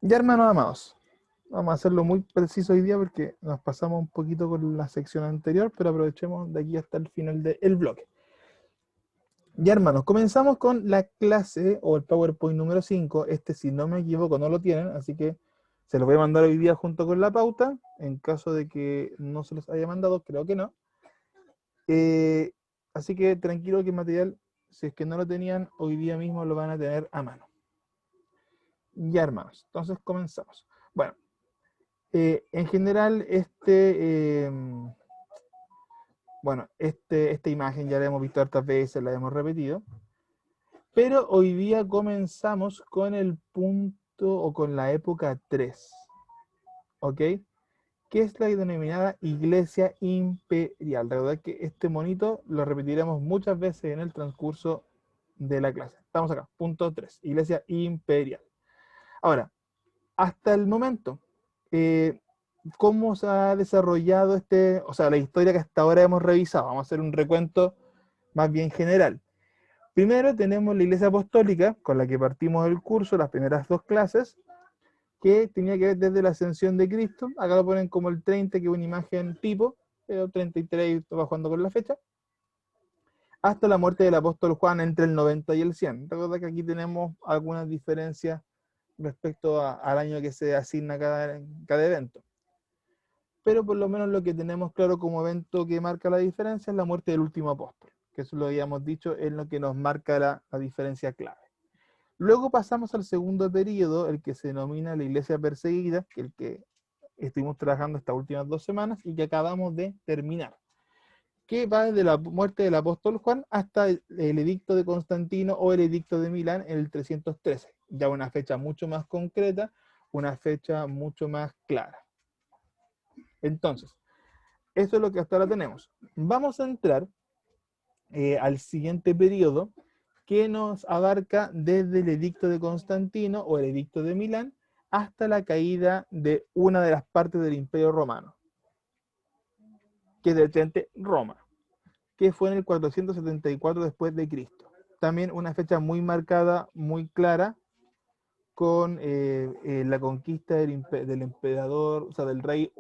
Ya, hermanos amados, vamos a hacerlo muy preciso hoy día porque nos pasamos un poquito con la sección anterior, pero aprovechemos de aquí hasta el final del bloque. Ya, hermanos, comenzamos con la clase o el PowerPoint número 5. Este, si no me equivoco, no lo tienen, así que se los voy a mandar hoy día junto con la pauta. En caso de que no se los haya mandado, creo que no. Eh, Así que tranquilo que el material, si es que no lo tenían, hoy día mismo lo van a tener a mano. Ya, hermanos, entonces comenzamos. Bueno, en general, esta imagen ya la hemos visto hartas veces, la hemos repetido, pero hoy día comenzamos con el punto o con la época 3, ¿ok? Que es la denominada Iglesia Imperial. Recordad que este monito lo repetiremos muchas veces en el transcurso de la clase. Estamos acá, punto 3, Iglesia Imperial. Ahora, hasta el momento, eh, ¿cómo se ha desarrollado o sea, la historia que hasta ahora hemos revisado? Vamos a hacer un recuento más bien general. Primero tenemos la Iglesia Apostólica, con la que partimos el curso, las primeras dos clases, que tenía que ver desde la ascensión de Cristo. Acá lo ponen como el 30, que es una imagen tipo, pero 33 va jugando con la fecha, hasta la muerte del apóstol Juan entre el 90 y el 100. Recuerda que aquí tenemos algunas diferencias respecto al año que se asigna cada evento. Pero por lo menos lo que tenemos claro como evento que marca la diferencia es la muerte del último apóstol, que eso lo habíamos dicho, es lo que nos marca la diferencia clave. Luego pasamos al segundo periodo, el que se denomina la iglesia perseguida, que es el que estuvimos trabajando estas últimas 2 semanas y que acabamos de terminar, que va desde la muerte del apóstol Juan hasta el edicto de Constantino o el edicto de Milán en el 313, ya una fecha mucho más concreta, una fecha mucho más clara. Entonces, eso es lo que hasta ahora tenemos. Vamos a entrar al siguiente periodo que nos abarca desde el edicto de Constantino o el edicto de Milán hasta la caída de una de las partes del Imperio Romano, que es de Roma, que fue en el 474 después de Cristo. También una fecha muy marcada, muy clara, con la conquista del emperador, o sea, del rey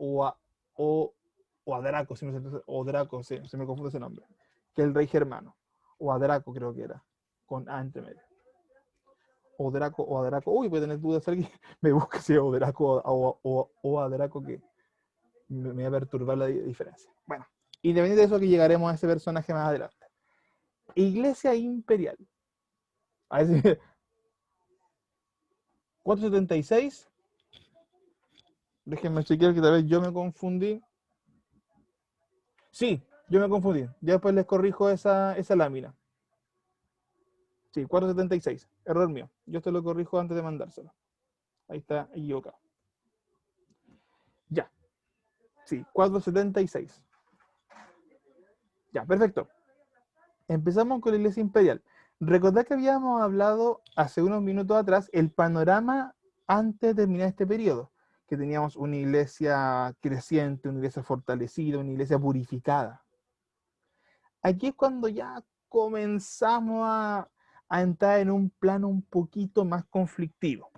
Oadraco, se me confunde ese nombre, que es el rey germano, Oadraco creo que era, con A entre medio. Oadraco, uy, puede tener dudas alguien, me busca si es Oadraco o Adraco, que me va a perturbar la diferencia. Bueno, independiente de eso, que llegaremos a ese personaje más adelante. Iglesia Imperial. A ver, 476. Déjenme chequear que tal vez yo me confundí. Sí, yo me confundí. Ya después les corrijo esa lámina. Sí, 476. Error mío. Yo te lo corrijo antes de mandárselo. Ahí está equivocado. Ya. Sí, 476. Ya, perfecto. Empezamos con la Iglesia Imperial. Recordad que habíamos hablado hace unos minutos atrás el panorama antes de terminar este periodo, que teníamos una iglesia creciente, una iglesia fortalecida, una iglesia purificada. Aquí es cuando ya comenzamos a entrar en un plano un poquito más conflictivo.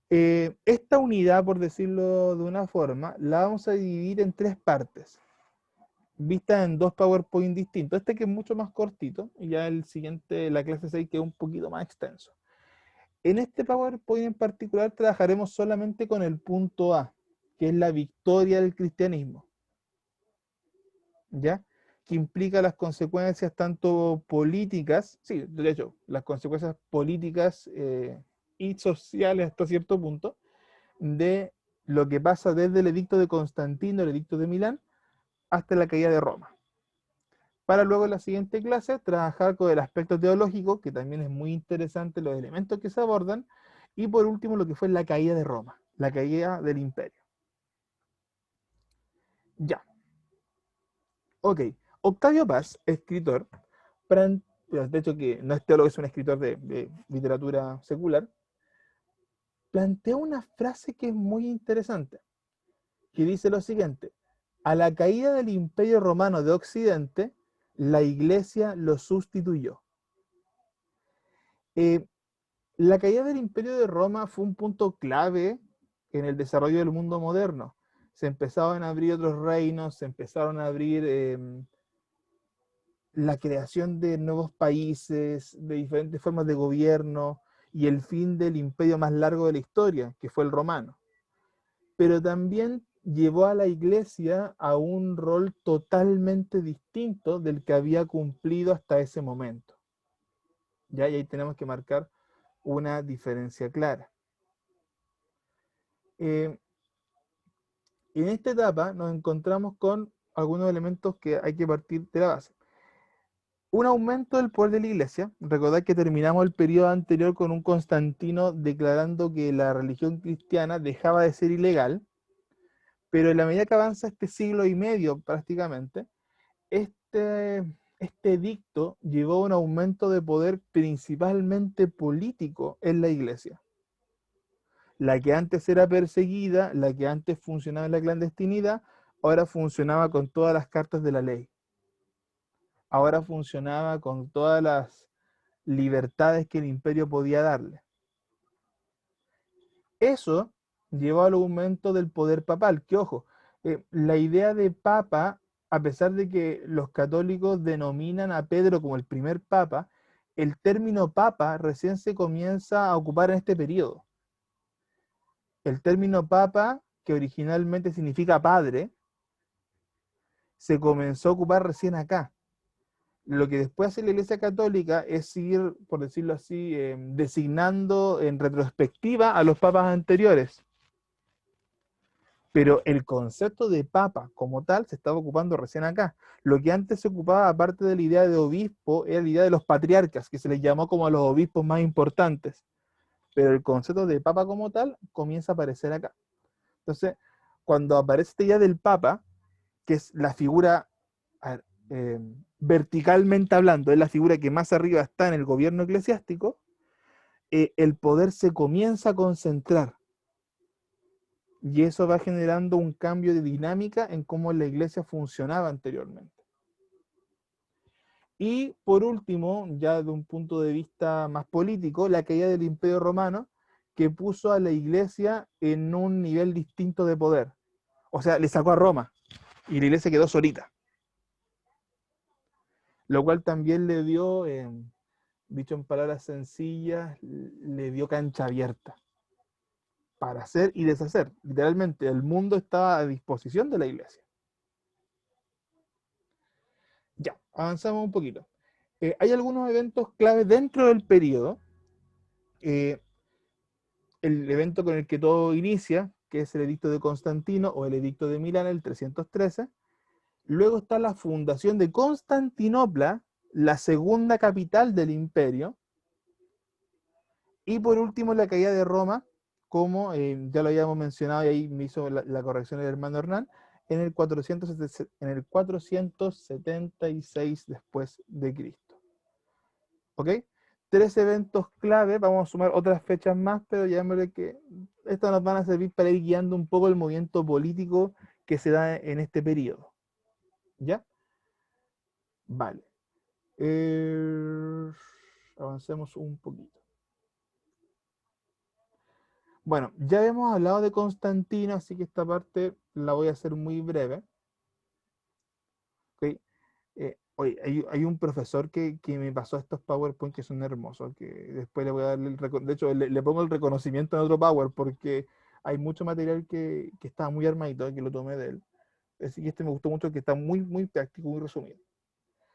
Esta unidad, por decirlo de una forma, la vamos a dividir en tres partes, vista en dos PowerPoint distintos. Este que es mucho más cortito, y ya el siguiente, la clase 6, que es un poquito más extenso. En este PowerPoint en particular trabajaremos solamente con el punto A, que es la victoria del cristianismo, ¿ya? Que implica las consecuencias tanto políticas, sí, de hecho, las consecuencias políticas y sociales hasta cierto punto, de lo que pasa desde el edicto de Constantino, el edicto de Milán, hasta la caída de Roma. Para luego en la siguiente clase trabajar con el aspecto teológico, que también es muy interesante, los elementos que se abordan, y por último lo que fue la caída de Roma, la caída del imperio. Ya, ok. Octavio Paz, escritor, de hecho que no es teólogo, es un escritor de literatura secular, plantea una frase que es muy interesante, que dice lo siguiente: a la caída del imperio romano de Occidente, la iglesia lo sustituyó. Eh, La caída del Imperio de Roma fue un punto clave en el desarrollo del mundo moderno. Se empezaron a abrir otros reinos, se empezaron a abrir la creación de nuevos países, de diferentes formas de gobierno y el fin del imperio más largo de la historia, que fue el romano. Pero también llevó a la iglesia a un rol totalmente distinto del que había cumplido hasta ese momento. ¿Ya? Y ahí tenemos que marcar una diferencia clara. En esta etapa nos encontramos con algunos elementos que hay que partir de la base. Un aumento del poder de la iglesia. Recordad que terminamos el periodo anterior con un Constantino declarando que la religión cristiana dejaba de ser ilegal, pero en la medida que avanza este siglo y medio prácticamente, este, este edicto llevó a un aumento de poder principalmente político en la iglesia. La que antes era perseguida, la que antes funcionaba en la clandestinidad, ahora funcionaba con todas las cartas de la ley. Ahora funcionaba con todas las libertades que el imperio podía darle. Eso llevó al aumento del poder papal, que ojo, la idea de papa, a pesar de que los católicos denominan a Pedro como el primer papa, el término papa recién se comienza a ocupar en este periodo. El término papa, que originalmente significa padre, se comenzó a ocupar recién acá. Lo que después hace la Iglesia Católica es ir, por decirlo así, designando en retrospectiva a los papas anteriores. Pero el concepto de papa como tal se estaba ocupando recién acá. Lo que antes se ocupaba, aparte de la idea de obispo, era la idea de los patriarcas, que se les llamó como a los obispos más importantes. Pero el concepto de papa como tal comienza a aparecer acá. Entonces, cuando aparece esta idea del papa, que es la figura, a ver, verticalmente hablando, es la figura que más arriba está en el gobierno eclesiástico, el poder se comienza a concentrar. Y eso va generando un cambio de dinámica en cómo la iglesia funcionaba anteriormente. Y por último, ya de un punto de vista más político, la caída del Imperio Romano, que puso a la iglesia en un nivel distinto de poder. O sea, le sacó a Roma y la iglesia quedó solita. Lo cual también le dio, dicho en palabras sencillas, le dio cancha abierta para hacer y deshacer. Literalmente, el mundo estaba a disposición de la iglesia. Ya, avanzamos un poquito. Hay algunos eventos clave dentro del periodo. Eh, el evento con el que todo inicia, que es el edicto de Constantino o el edicto de Milán, el 313. Luego está la fundación de Constantinopla, la segunda capital del imperio. Y por último, la caída de Roma, como ya lo habíamos mencionado y ahí me hizo la corrección el hermano Hernán, en el 476 después de Cristo. ¿Ok? 3 eventos clave, vamos a sumar otras fechas más, pero ya me que estas nos van a servir para ir guiando un poco el movimiento político que se da en este periodo. ¿Ya? Vale. Avancemos un poquito. Bueno, ya hemos hablado de Constantino, así que esta parte la voy a hacer muy breve. ¿Okay? Oye, hay un profesor que me pasó estos PowerPoint que son hermosos, que después le voy a darle de hecho, le pongo el reconocimiento en otro Power, porque hay mucho material que está muy armadito, que lo tomé de él. Así que este me gustó mucho, que está muy, muy práctico, muy resumido.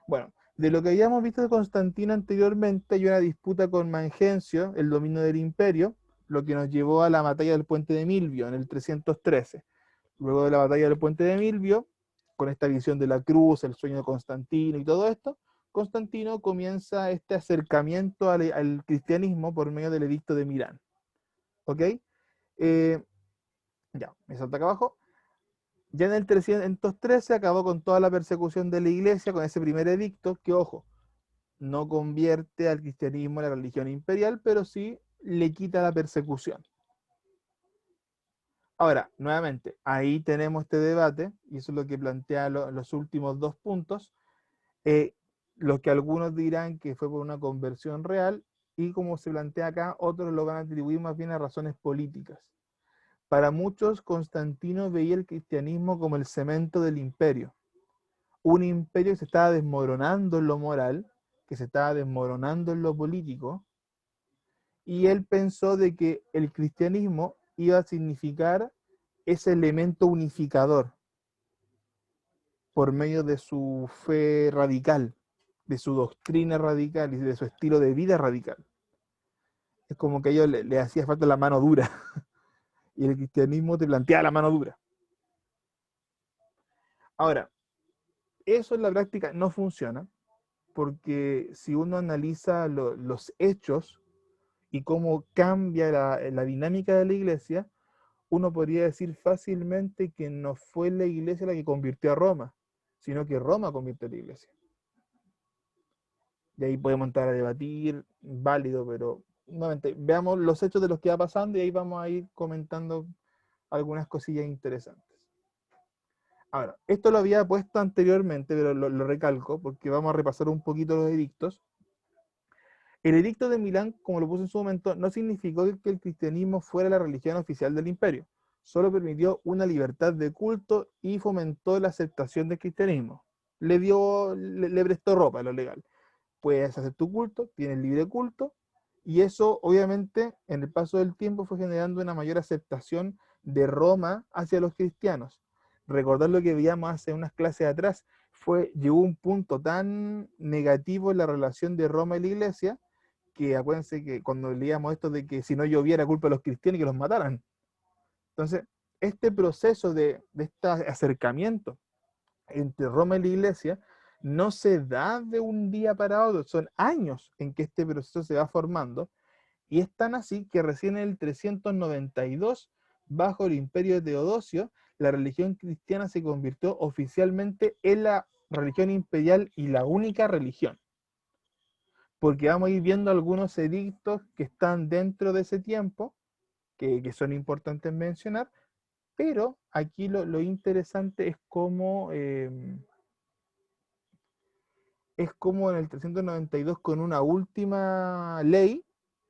Bueno, de lo que habíamos visto de Constantino anteriormente, hay una disputa con Mangencio, el dominio del imperio, lo que nos llevó a la batalla del puente de Milvio en el 313. Luego de la batalla del puente de Milvio, con esta visión de la cruz, el sueño de Constantino y todo esto, Constantino comienza este acercamiento al cristianismo por medio del edicto de Milán. ¿Ok? Ya, me salta acá abajo. Ya en el 313 acabó con toda la persecución de la iglesia, con ese primer edicto, que ojo, no convierte al cristianismo en la religión imperial, pero sí le quita la persecución. Ahora, nuevamente, ahí tenemos este debate, y eso es lo que plantea los últimos 2 puntos, lo que algunos dirán que fue por una conversión real, y como se plantea acá, otros lo van a atribuir más bien a razones políticas. Para muchos, Constantino veía el cristianismo como el cemento del imperio. Un imperio que se estaba desmoronando en lo moral, que se estaba desmoronando en lo político, y él pensó de que el cristianismo iba a significar ese elemento unificador por medio de su fe radical, de su doctrina radical y de su estilo de vida radical. Es como que a ellos le hacía falta la mano dura, y el cristianismo te plantea la mano dura. Ahora, eso en la práctica no funciona, porque si uno analiza los hechos y cómo cambia la dinámica de la iglesia, uno podría decir fácilmente que no fue la iglesia la que convirtió a Roma, sino que Roma convirtió a la iglesia. Y ahí podemos entrar a debatir, válido, pero nuevamente, veamos los hechos de los que va pasando y ahí vamos a ir comentando algunas cosillas interesantes. Ahora, esto lo había puesto anteriormente, pero lo recalco porque vamos a repasar un poquito los edictos. El edicto de Milán, como lo puse en su momento, no significó que el cristianismo fuera la religión oficial del imperio. Solo permitió una libertad de culto y fomentó la aceptación del cristianismo. Le prestó ropa a lo legal. Puedes hacer tu culto, tienes libre culto, y eso obviamente en el paso del tiempo fue generando una mayor aceptación de Roma hacia los cristianos. Recordar lo que veíamos hace unas clases atrás, llegó un punto tan negativo en la relación de Roma y la iglesia, que acuérdense que cuando leíamos esto de que si no lloviera culpa de los cristianos y que los mataran. Entonces, este proceso de este acercamiento entre Roma y la iglesia no se da de un día para otro, son años en que este proceso se va formando, y es tan así que recién en el 392, bajo el imperio de Teodosio, la religión cristiana se convirtió oficialmente en la religión imperial y la única religión. Porque vamos a ir viendo algunos edictos que están dentro de ese tiempo, que son importantes mencionar, pero aquí lo interesante es cómo en el 392 con una última ley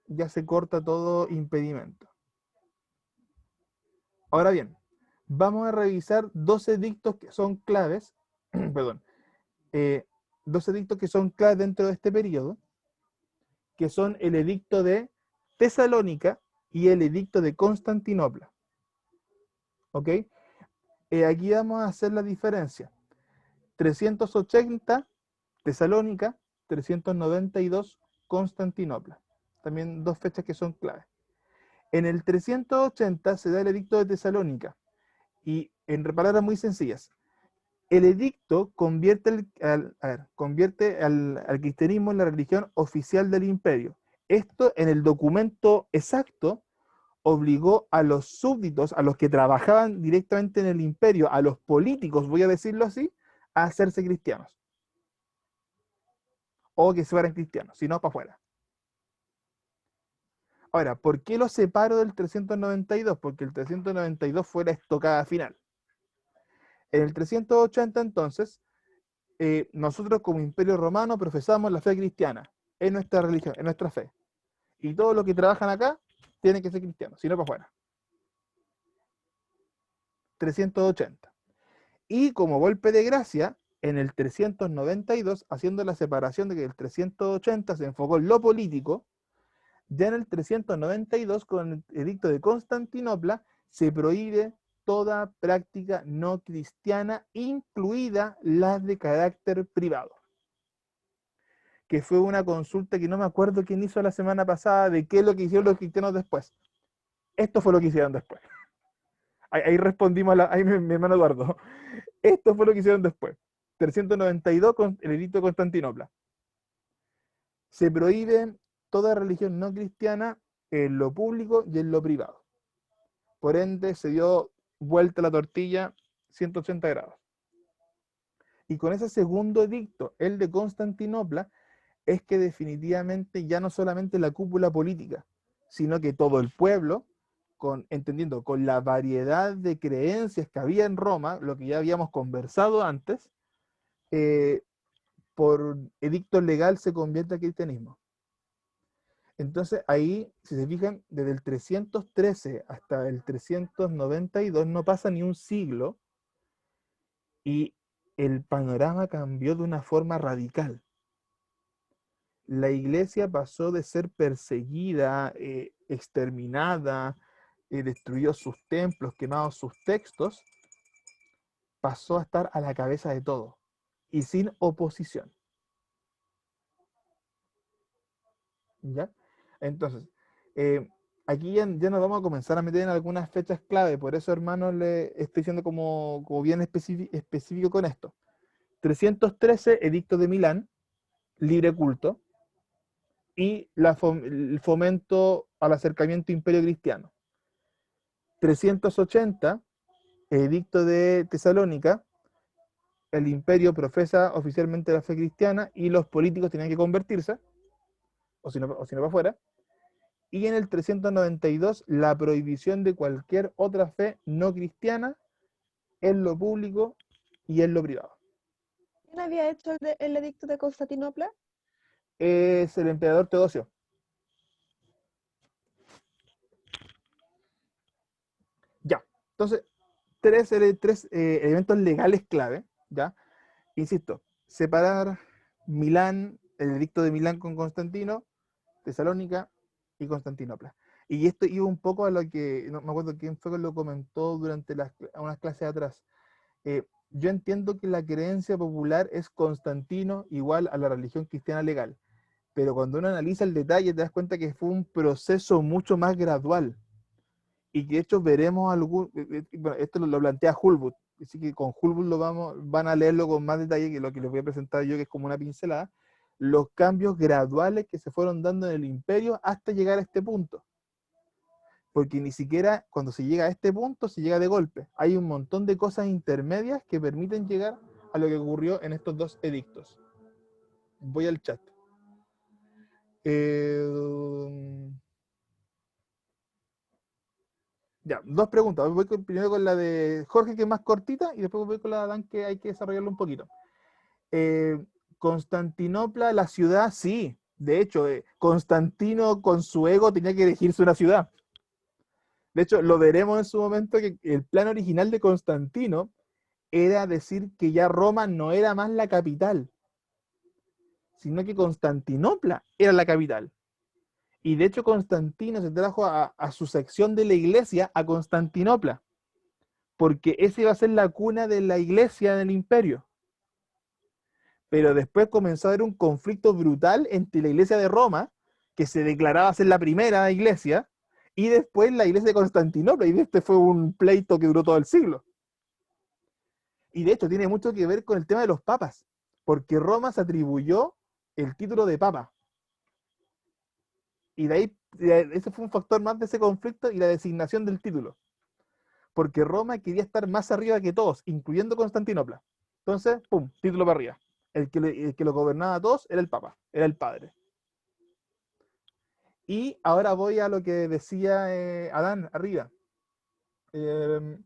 ya se corta todo impedimento. Ahora bien, vamos a revisar dos edictos que son claves, perdón, dos edictos que son claves dentro de este periodo, que son el edicto de Tesalónica y el edicto de Constantinopla. ¿Ok? Aquí vamos a hacer la diferencia. 380 Tesalónica, 392 Constantinopla. También dos fechas que son claves. En el 380 se da el edicto de Tesalónica, y en palabras muy sencillas, el edicto convierte al cristianismo en la religión oficial del imperio. Esto en el documento exacto obligó a los súbditos, a los que trabajaban directamente en el imperio, a los políticos, voy a decirlo así, a hacerse cristianos. O que se fueran cristianos, si no, para afuera. Ahora, ¿por qué lo separo del 392? Porque el 392 fue la estocada final. En el 380, entonces, nosotros como imperio romano profesamos la fe cristiana, en nuestra religión, en nuestra fe. Y todos los que trabajan acá tienen que ser cristianos, si no, para afuera. 380. Y como golpe de gracia, en el 392, haciendo la separación de que el 380 se enfocó en lo político, ya en el 392, con el edicto de Constantinopla, se prohíbe toda práctica no cristiana, incluida las de carácter privado. Que fue una consulta que no me acuerdo quién hizo la semana pasada de qué es lo que hicieron los cristianos después. Esto fue lo que hicieron después. Ahí respondimos, ahí mi hermano Eduardo. Esto fue lo que hicieron después. 392 con el edicto de Constantinopla. Se prohíbe toda religión no cristiana en lo público y en lo privado. Por ende, se dio vuelta la tortilla 180 grados. Y con ese segundo edicto, el de Constantinopla, es que definitivamente ya no solamente la cúpula política, sino que todo el pueblo, entendiendo con la variedad de creencias que había en Roma, lo que ya habíamos conversado antes, por edicto legal se convierte al cristianismo. Entonces ahí, si se fijan, desde el 313 hasta el 392 no pasa ni un siglo y el panorama cambió de una forma radical. La iglesia pasó de ser perseguida, exterminada, destruyó sus templos, quemado sus textos, pasó a estar a la cabeza de todo y sin oposición. ¿Ya? Entonces, eh, aquí ya nos vamos a comenzar a meter en algunas fechas clave, por eso, hermanos, le estoy siendo como bien específico con esto. 313, Edicto de Milán, libre culto, y el fomento al acercamiento imperio cristiano. 380, Edicto de Tesalónica, el imperio profesa oficialmente la fe cristiana y los políticos tenían que convertirse, o si no para afuera. Y en el 392, la prohibición de cualquier otra fe no cristiana en lo público y en lo privado. ¿Quién había hecho el edicto de Constantinopla? Es el emperador Teodosio. Ya, entonces, tres elementos legales clave, ¿ya? Insisto, separar Milán, el edicto de Milán con Constantino, Tesalónica y Constantinopla. Y esto iba un poco a lo que, no me acuerdo quién fue que lo comentó durante unas clases atrás. Yo entiendo que la creencia popular es Constantino igual a la religión cristiana legal, pero cuando uno analiza el detalle te das cuenta que fue un proceso mucho más gradual y que de hecho veremos bueno, esto lo plantea Hulbut, así que con Hulbut van a leerlo con más detalle que lo que les voy a presentar yo, que es como una pincelada, los cambios graduales que se fueron dando en el imperio hasta llegar a este punto. Porque ni siquiera cuando se llega a este punto se llega de golpe. Hay un montón de cosas intermedias que permiten llegar a lo que ocurrió en estos dos edictos. Voy al chat. Ya, dos preguntas. Primero con la de Jorge, que es más cortita, y después voy con la de Adán, que hay que desarrollarlo un poquito. Constantinopla, la ciudad, sí. De hecho, Constantino con su ego tenía que elegirse una ciudad. De hecho, lo veremos en su momento que el plan original de Constantino era decir que ya Roma no era más la capital, sino que Constantinopla era la capital. Y de hecho Constantino se trajo a su sección de la iglesia a Constantinopla, porque esa iba a ser la cuna de la iglesia del imperio. Pero después comenzó a haber un conflicto brutal entre la iglesia de Roma, que se declaraba ser la primera iglesia, y después la iglesia de Constantinopla, y este fue un pleito que duró todo el siglo. Y de hecho tiene mucho que ver con el tema de los papas, porque Roma se atribuyó el título de papa. Y de ahí, ese fue un factor más de ese conflicto y la designación del título. Porque Roma quería estar más arriba que todos, incluyendo Constantinopla. Entonces, pum, título para arriba. El que lo gobernaba a todos era el papa, era el padre. Y ahora voy a lo que decía Adán arriba. Eh,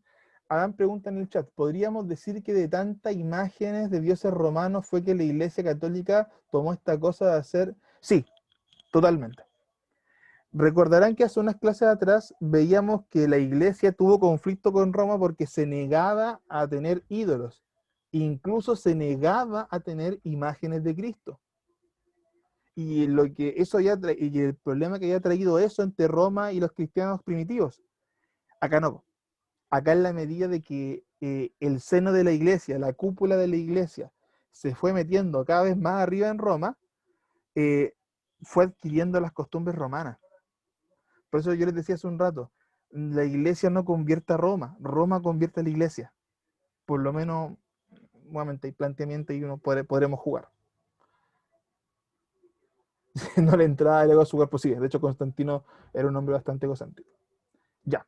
Adán pregunta en el chat, ¿podríamos decir que de tantas imágenes de dioses romanos fue que la Iglesia Católica tomó esta cosa de hacer? Sí, totalmente. Recordarán que hace unas clases atrás veíamos que la Iglesia tuvo conflicto con Roma porque se negaba a tener ídolos, incluso se negaba a tener imágenes de Cristo. Y y el problema que había traído eso entre Roma y los cristianos primitivos. Acá no. Acá en la medida de que el seno de la iglesia, la cúpula de la iglesia, se fue metiendo cada vez más arriba en Roma, fue adquiriendo las costumbres romanas. Por eso yo les decía hace un rato, la iglesia no convierte a Roma, Roma convierte a la iglesia. Por lo menos, nuevamente, hay planteamiento y podremos jugar. No la entrada del ego a su cuerpo sigue. De hecho, Constantino era un hombre bastante egocéntrico. Ya.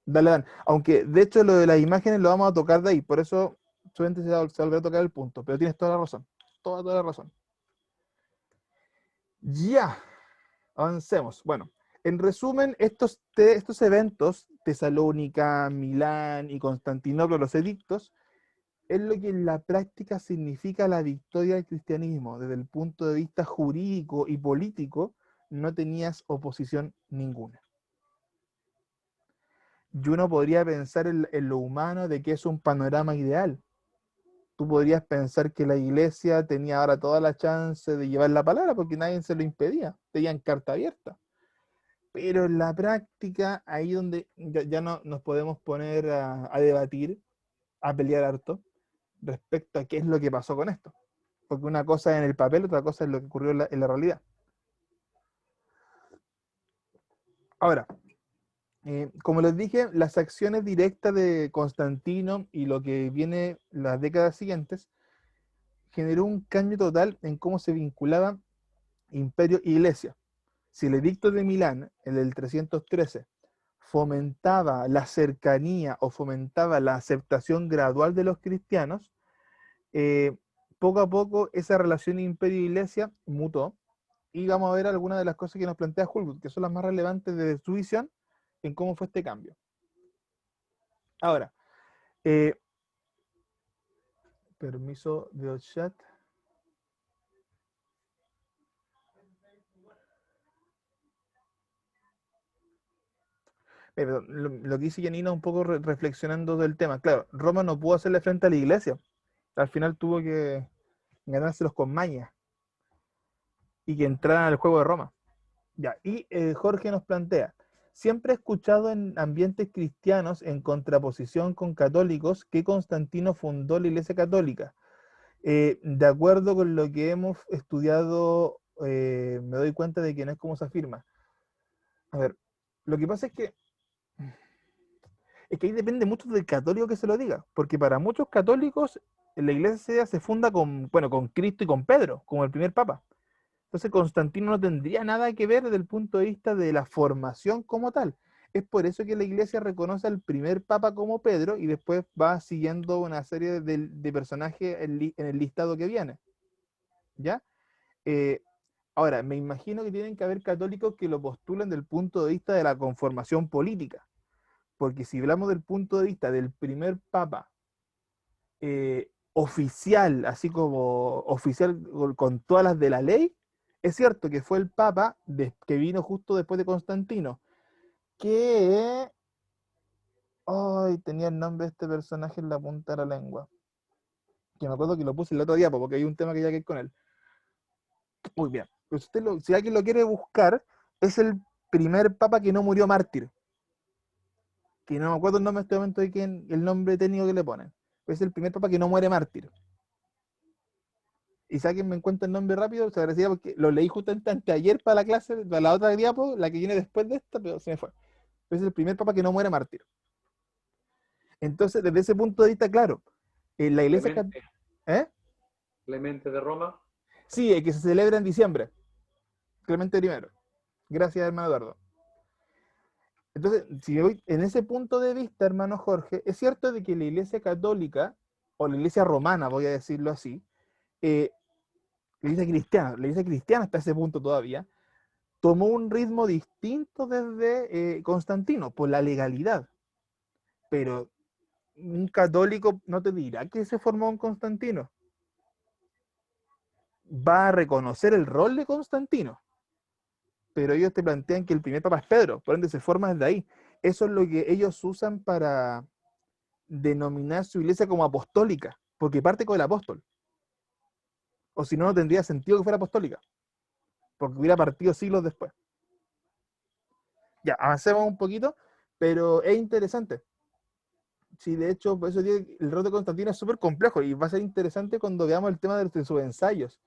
Dale, Dan. Aunque, de hecho, lo de las imágenes lo vamos a tocar de ahí. Por eso, solamente se va a volver a tocar el punto. Pero tienes toda la razón. Toda la razón. Ya. Avancemos. Bueno, en resumen, estos eventos, Tesalónica, Milán y Constantinopla, los edictos, es lo que en la práctica significa la victoria del cristianismo desde el punto de vista jurídico y político no tenías oposición ninguna. Y uno podría pensar en lo humano de que es un panorama ideal. Tú podrías pensar que la iglesia tenía ahora toda la chance de llevar la palabra porque nadie se lo impedía, tenían carta abierta. Pero en la práctica, ahí donde ya no nos podemos poner a debatir, a pelear harto, respecto a qué es lo que pasó con esto. Porque una cosa es en el papel, otra cosa es lo que ocurrió en la realidad. Ahora, como les dije, las acciones directas de Constantino y lo que viene las décadas siguientes generó un cambio total en cómo se vinculaban imperio e iglesia. Si el edicto de Milán, el del 313, fomentaba la cercanía o fomentaba la aceptación gradual de los cristianos, eh, poco a poco esa relación imperio-iglesia mutó y vamos a ver algunas de las cosas que nos plantea Hulwood, que son las más relevantes de su visión en cómo fue este cambio. Ahora, permiso de chat. Lo que dice Janina un poco reflexionando del tema. Claro, Roma no pudo hacerle frente a la iglesia. Al final tuvo que ganárselos con maña y que entraran al juego de Roma. Ya, y Jorge nos plantea, siempre he escuchado en ambientes cristianos, en contraposición con católicos, que Constantino fundó la Iglesia Católica. De acuerdo con lo que hemos estudiado, me doy cuenta de que no es como se afirma. A ver, lo que pasa es que ahí depende mucho del católico que se lo diga, porque para muchos católicos la iglesia se funda con, bueno, con Cristo y con Pedro, como el primer papa. Entonces Constantino no tendría nada que ver desde el punto de vista de la formación como tal. Es por eso que la iglesia reconoce al primer papa como Pedro y después va siguiendo una serie de personajes en el listado que viene. ¿Ya? Eh, Ahora, me imagino que tienen que haber católicos que lo postulan desde el punto de vista de la conformación política. Porque si hablamos del punto de vista del primer papa oficial, así como oficial con todas las de la ley, es cierto que fue el papa que vino justo después de Constantino, que ay, tenía el nombre de este personaje en la punta de la lengua, que me acuerdo que lo puse el otro día porque hay un tema que ya que con él. Muy bien, pues si alguien lo quiere buscar, es el primer papa que no murió mártir, que no me acuerdo el nombre en este momento de quién, el nombre técnico que le ponen. Es el primer papa que no muere mártir. Y si alguien me encuentra el nombre rápido, se agradecería porque lo leí justamente anteayer para la clase, para la otra diapo, la que viene después de esta, pero se me fue. Es el primer papa que no muere mártir. Entonces, desde ese punto de vista, claro, la iglesia... Clemente, ¿Eh? Clemente de Roma. Sí, que se celebra en diciembre. Clemente I. Gracias, hermano Eduardo. Entonces, si voy en ese punto de vista, hermano Jorge, es cierto de que la iglesia católica, o la iglesia romana, voy a decirlo así, la iglesia cristiana hasta ese punto todavía, tomó un ritmo distinto desde Constantino, por la legalidad. Pero un católico no te dirá que se formó en Constantino. Va a reconocer el rol de Constantino. Pero ellos te plantean que el primer papa es Pedro, por ende se forma desde ahí. Eso es lo que ellos usan para denominar su iglesia como apostólica, porque parte con el apóstol. O si no, no tendría sentido que fuera apostólica, porque hubiera partido siglos después. Ya, avancemos un poquito, pero es interesante. Sí, de hecho, por eso digo que el rol de Constantino es súper complejo y va a ser interesante cuando veamos el tema de sus ensayos,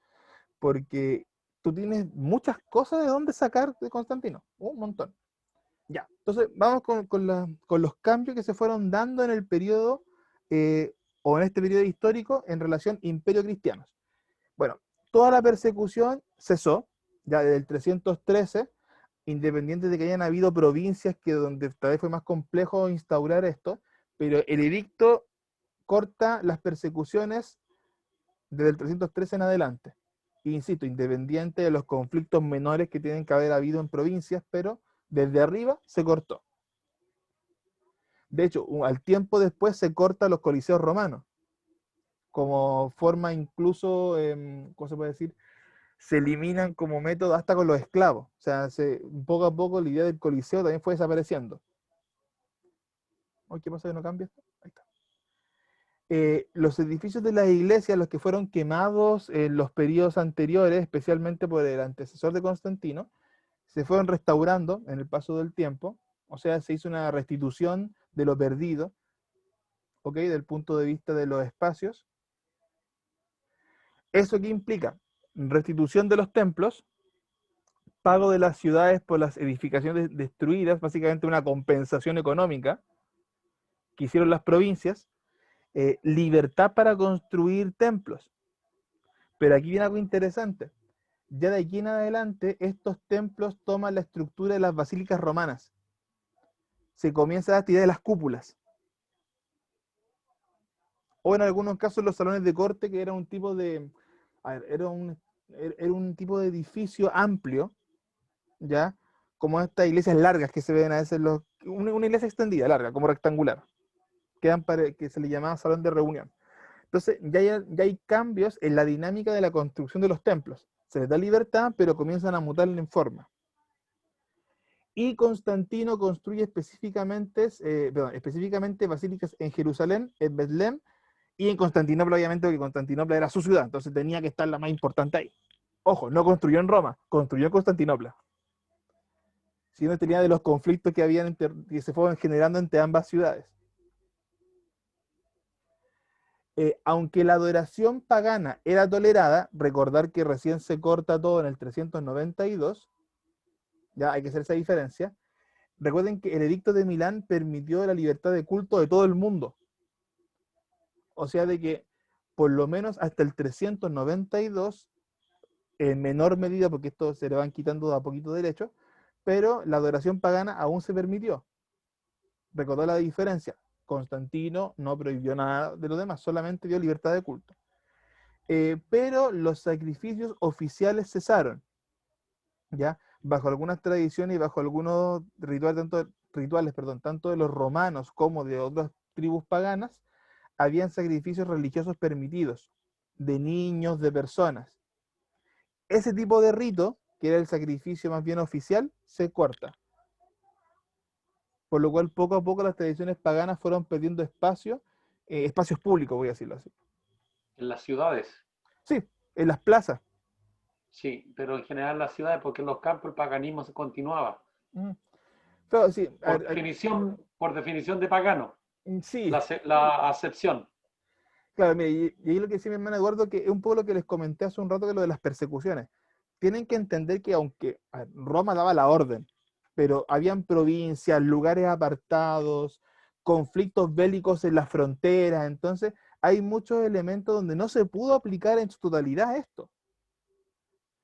porque tú tienes muchas cosas de dónde sacar de Constantino, un montón. Ya, entonces vamos con los cambios que se fueron dando en el periodo, o en este periodo histórico, en relación imperio-cristianos. Bueno, toda la persecución cesó, ya desde el 313, independiente de que hayan habido provincias que donde tal vez fue más complejo instaurar esto, pero el edicto corta las persecuciones desde el 313 en adelante. Insisto, independiente de los conflictos menores que tienen que haber habido en provincias, pero desde arriba se cortó. De hecho, al tiempo después se corta los coliseos romanos, como forma incluso, ¿cómo se puede decir? se eliminan como método hasta con los esclavos. O sea, poco a poco la idea del Coliseo también fue desapareciendo. Oye, ¿qué pasa que no cambia esto? Ahí está. Los edificios de las iglesias, los que fueron quemados en los periodos anteriores, especialmente por el antecesor de Constantino, se fueron restaurando en el paso del tiempo. O sea, se hizo una restitución de lo perdido, ¿ok? Del punto de vista de los espacios. ¿Eso qué implica? Restitución de los templos, pago de las ciudades por las edificaciones destruidas, básicamente una compensación económica que hicieron las provincias, libertad para construir templos. Pero aquí viene algo interesante. Ya de aquí en adelante, estos templos toman la estructura de las basílicas romanas. Se comienza la actividad de las cúpulas. O en algunos casos los salones de corte, que era un tipo de... A ver, era un tipo de edificio amplio, ¿ya? Como estas iglesias largas que se ven a veces, una iglesia extendida, larga, como rectangular, que se le llamaba salón de reunión. Entonces, ya hay cambios en la dinámica de la construcción de los templos. Se les da libertad, pero comienzan a mutar en forma. Y Constantino construye específicamente basílicas en Jerusalén, en Betlem, y en Constantinopla, obviamente, porque Constantinopla era su ciudad, entonces tenía que estar la más importante ahí. Ojo, no construyó en Roma, construyó en Constantinopla. Si no tenía de los conflictos que se fueron generando entre ambas ciudades. Aunque la adoración pagana era tolerada, recordar que recién se corta todo en el 392, ya hay que hacer esa diferencia. Recuerden que el edicto de Milán permitió la libertad de culto de todo el mundo. O sea, de que por lo menos hasta el 392, en menor medida, porque esto se le van quitando de a poquito derechos, pero la adoración pagana aún se permitió. Recordó la diferencia. Constantino no prohibió nada de lo demás, solamente dio libertad de culto. Pero los sacrificios oficiales cesaron, ¿ya? Bajo algunas tradiciones y bajo algunos rituales, tanto de los romanos como de otras tribus paganas, habían sacrificios religiosos permitidos, de niños, de personas. Ese tipo de rito, que era el sacrificio más bien oficial, se corta. Por lo cual poco a poco las tradiciones paganas fueron perdiendo espacios públicos, voy a decirlo así. En las ciudades, Sí, en las plazas. sí, pero en general en las ciudades, porque en los campos el paganismo se continuaba. Pero sí, Por definición de pagano, sí, la acepción. claro, mire, y ahí lo que decía mi hermano Eduardo, que es un poco lo que les comenté hace un rato, que lo de las persecuciones. Tienen que entender que aunque Roma daba la orden, pero habían provincias, lugares apartados, conflictos bélicos en las fronteras, entonces hay muchos elementos donde no se pudo aplicar en su totalidad esto.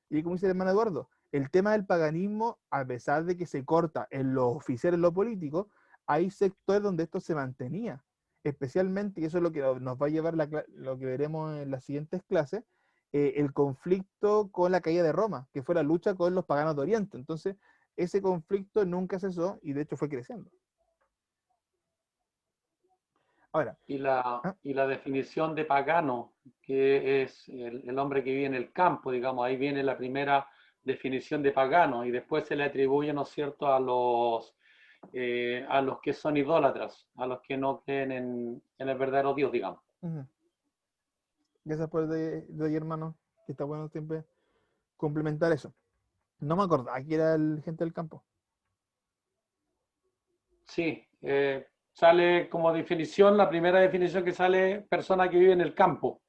Y como dice el hermano Eduardo, el tema del paganismo, a pesar de que se corta en lo oficial, en lo político, hay sectores donde esto se mantenía. Especialmente, y eso es lo que nos va a llevar lo que veremos en las siguientes clases, el conflicto con la caída de Roma, que fue la lucha con los paganos de Oriente. Entonces, ese conflicto nunca cesó y de hecho fue creciendo. Ahora, Y la, ¿ah? y la definición de pagano, que es el hombre que vive en el campo, digamos, ahí viene la primera definición de pagano, y después se le atribuye, ¿no es cierto?, a los que son idólatras, a los que no creen en el verdadero Dios, digamos. Gracias por de ahí, hermano, que está bueno siempre complementar eso. No me acordaba que era el gente del campo. Sí, sale como definición, la primera definición que sale, persona que vive en el campo.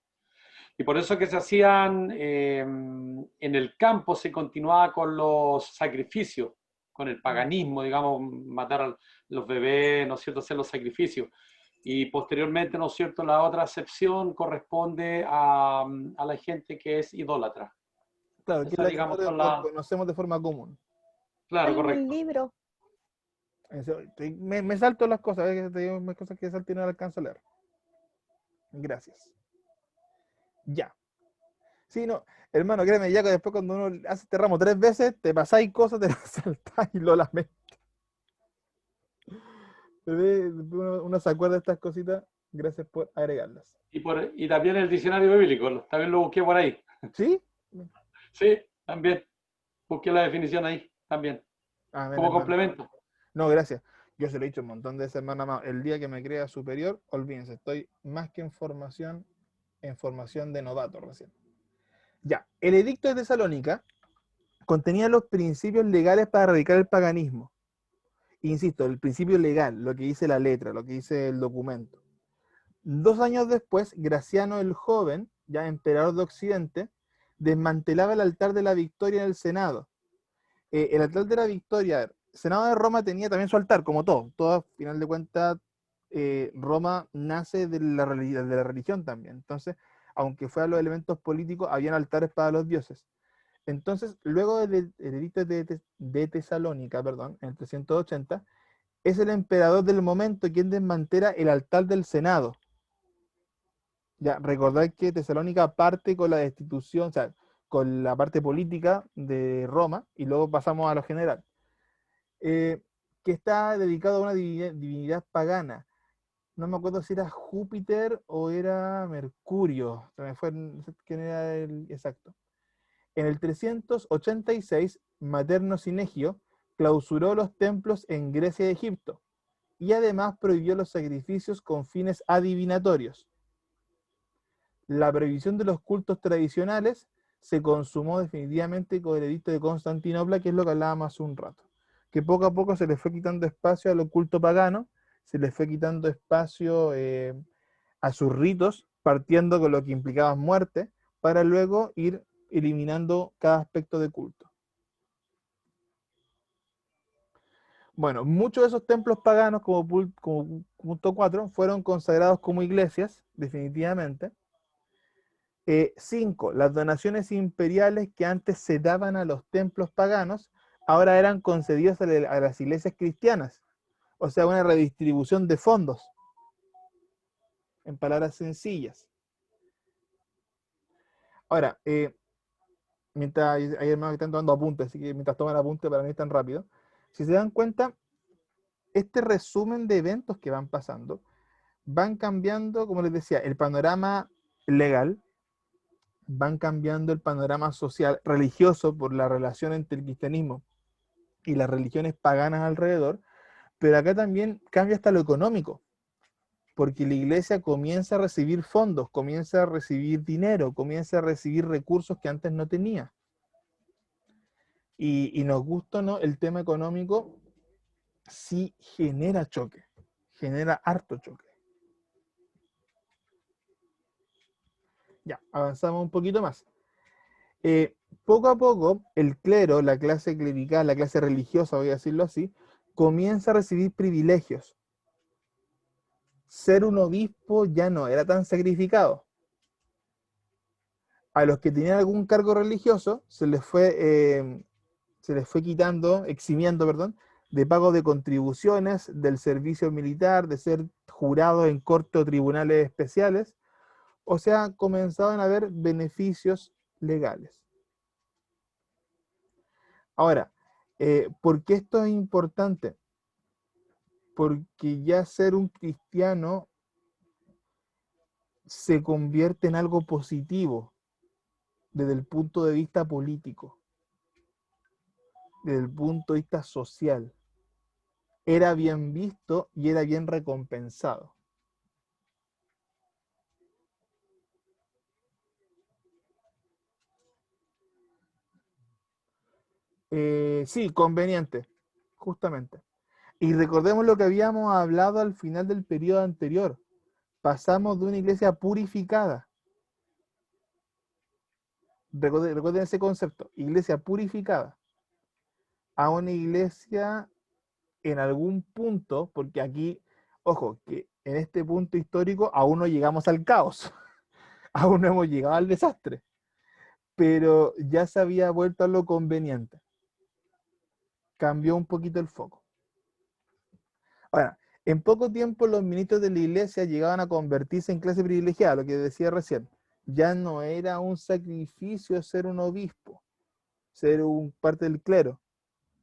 Y por eso que se hacían, en el campo se continuaba con los sacrificios, con el paganismo, digamos, matar a los bebés, ¿no es cierto?, hacer los sacrificios. Y posteriormente, ¿no es cierto?, la otra acepción corresponde a la gente que es idólatra. Claro, que es Esa, la que digamos, son lo las... conocemos de forma común. Claro, Hay un correcto. libro. Me salto las cosas, te digo unas cosas que salto y no alcanzo a leer. Gracias. Ya. Sí, no, hermano, créeme, ya que después cuando uno hace este ramo 3 veces, te pasáis cosas, te las saltáis y lo lamentas. Uno se acuerda de estas cositas, gracias por agregarlas. Y también el diccionario bíblico, también lo busqué por ahí. ¿Sí? Sí, también. Busqué la definición ahí, también. Ah, Como menos mal. complemento. No, gracias. Yo se lo he dicho un montón de semanas más. El día que me crea superior, olvídense, estoy más que en formación de novato recién. Ya, el edicto de Tesalónica contenía los principios legales para erradicar el paganismo. Insisto, el principio legal, lo que dice la letra, lo que dice el documento. 2 años después, Graciano el Joven, ya emperador de Occidente, desmantelaba el altar de la Victoria en el Senado. El altar de la Victoria, el Senado de Roma tenía también su altar, como todo. Todo, al final de cuentas, Roma nace de la religión también. Entonces, aunque fueran los elementos políticos, habían altares para los dioses. Entonces, luego del edicto de Tesalónica, perdón, en el 380, es el emperador del momento quien desmantela el altar del Senado. Ya, recordad que Tesalónica parte con la destitución, o sea, con la parte política de Roma, y luego pasamos a lo general. eh, que está dedicado a una divinidad pagana. No me acuerdo si era Júpiter o era Mercurio. Se me fue, no sé quién era el exacto. En el 386, Materno Sinegio clausuró los templos en Grecia y Egipto, y además prohibió los sacrificios con fines adivinatorios. La prohibición de los cultos tradicionales se consumó definitivamente con el edicto de Constantinopla, que es lo que hablábamos hace un rato. Que poco a poco se le fue quitando espacio al culto pagano, se le fue quitando espacio a sus ritos, partiendo con lo que implicaba muerte, para luego ir eliminando cada aspecto de culto. Bueno, muchos de esos templos paganos, como punto 4, fueron consagrados como iglesias, definitivamente. 5. Las donaciones imperiales que antes se daban a los templos paganos, ahora eran concedidas a las iglesias cristianas. O sea, una redistribución de fondos, en palabras sencillas. Ahora, mientras hay hermanos que están tomando apuntes, así que mientras toman apuntes para mí es tan rápido, si se dan cuenta, este resumen de eventos que van pasando, van cambiando, como les decía, el panorama legal, van cambiando el panorama social, religioso, por la relación entre el cristianismo y las religiones paganas alrededor, pero acá también cambia hasta lo económico, porque la iglesia comienza a recibir fondos, comienza a recibir dinero, comienza a recibir recursos que antes no tenía. Y nos gusta o no, el tema económico sí genera choque, genera harto choque. Ya, avanzamos un poquito más. Poco a poco, el clero, la clase clerical, la clase religiosa, voy a decirlo así, comienza a recibir privilegios. Ser un obispo ya no era tan sacrificado. A los que tenían algún cargo religioso se les fue quitando, eximiendo, perdón, de pago de contribuciones, del servicio militar, de ser jurado en corte o tribunales especiales. O sea, comenzaban a haber beneficios legales. Ahora, ¿por qué esto es importante? Porque ya ser un cristiano se convierte en algo positivo desde el punto de vista político, desde el punto de vista social. Era bien visto y era bien recompensado. Sí, conveniente, justamente. Y recordemos lo que habíamos hablado al final del periodo anterior. Pasamos de una iglesia purificada. Recuerden ese concepto, iglesia purificada, a una iglesia en algún punto, porque aquí, ojo, que en este punto histórico aún no llegamos al caos, aún no hemos llegado al desastre, pero ya se había vuelto a lo conveniente. Cambió un poquito el foco. Ahora, en poco tiempo los ministros de la iglesia llegaban a convertirse en clase privilegiada, lo que decía recién. Ya no era un sacrificio ser un obispo, ser un parte del clero.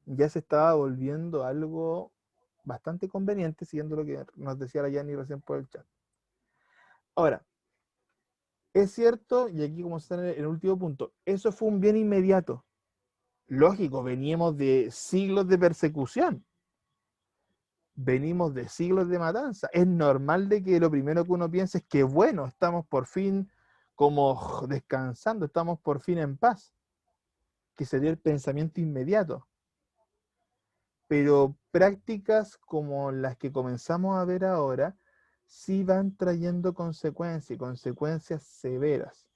Ya se estaba volviendo algo bastante conveniente, siguiendo lo que nos decía la Yani recién por el chat. Ahora, Es cierto, y aquí como está en el último punto, eso fue un bien inmediato. Lógico, veníamos de siglos de persecución, venimos de siglos de matanza. Es normal de que lo primero que uno piense es que bueno, estamos por fin como descansando, estamos por fin en paz, que sería el pensamiento inmediato. Pero prácticas como las que comenzamos a ver ahora sí van trayendo consecuencias, y consecuencias severas.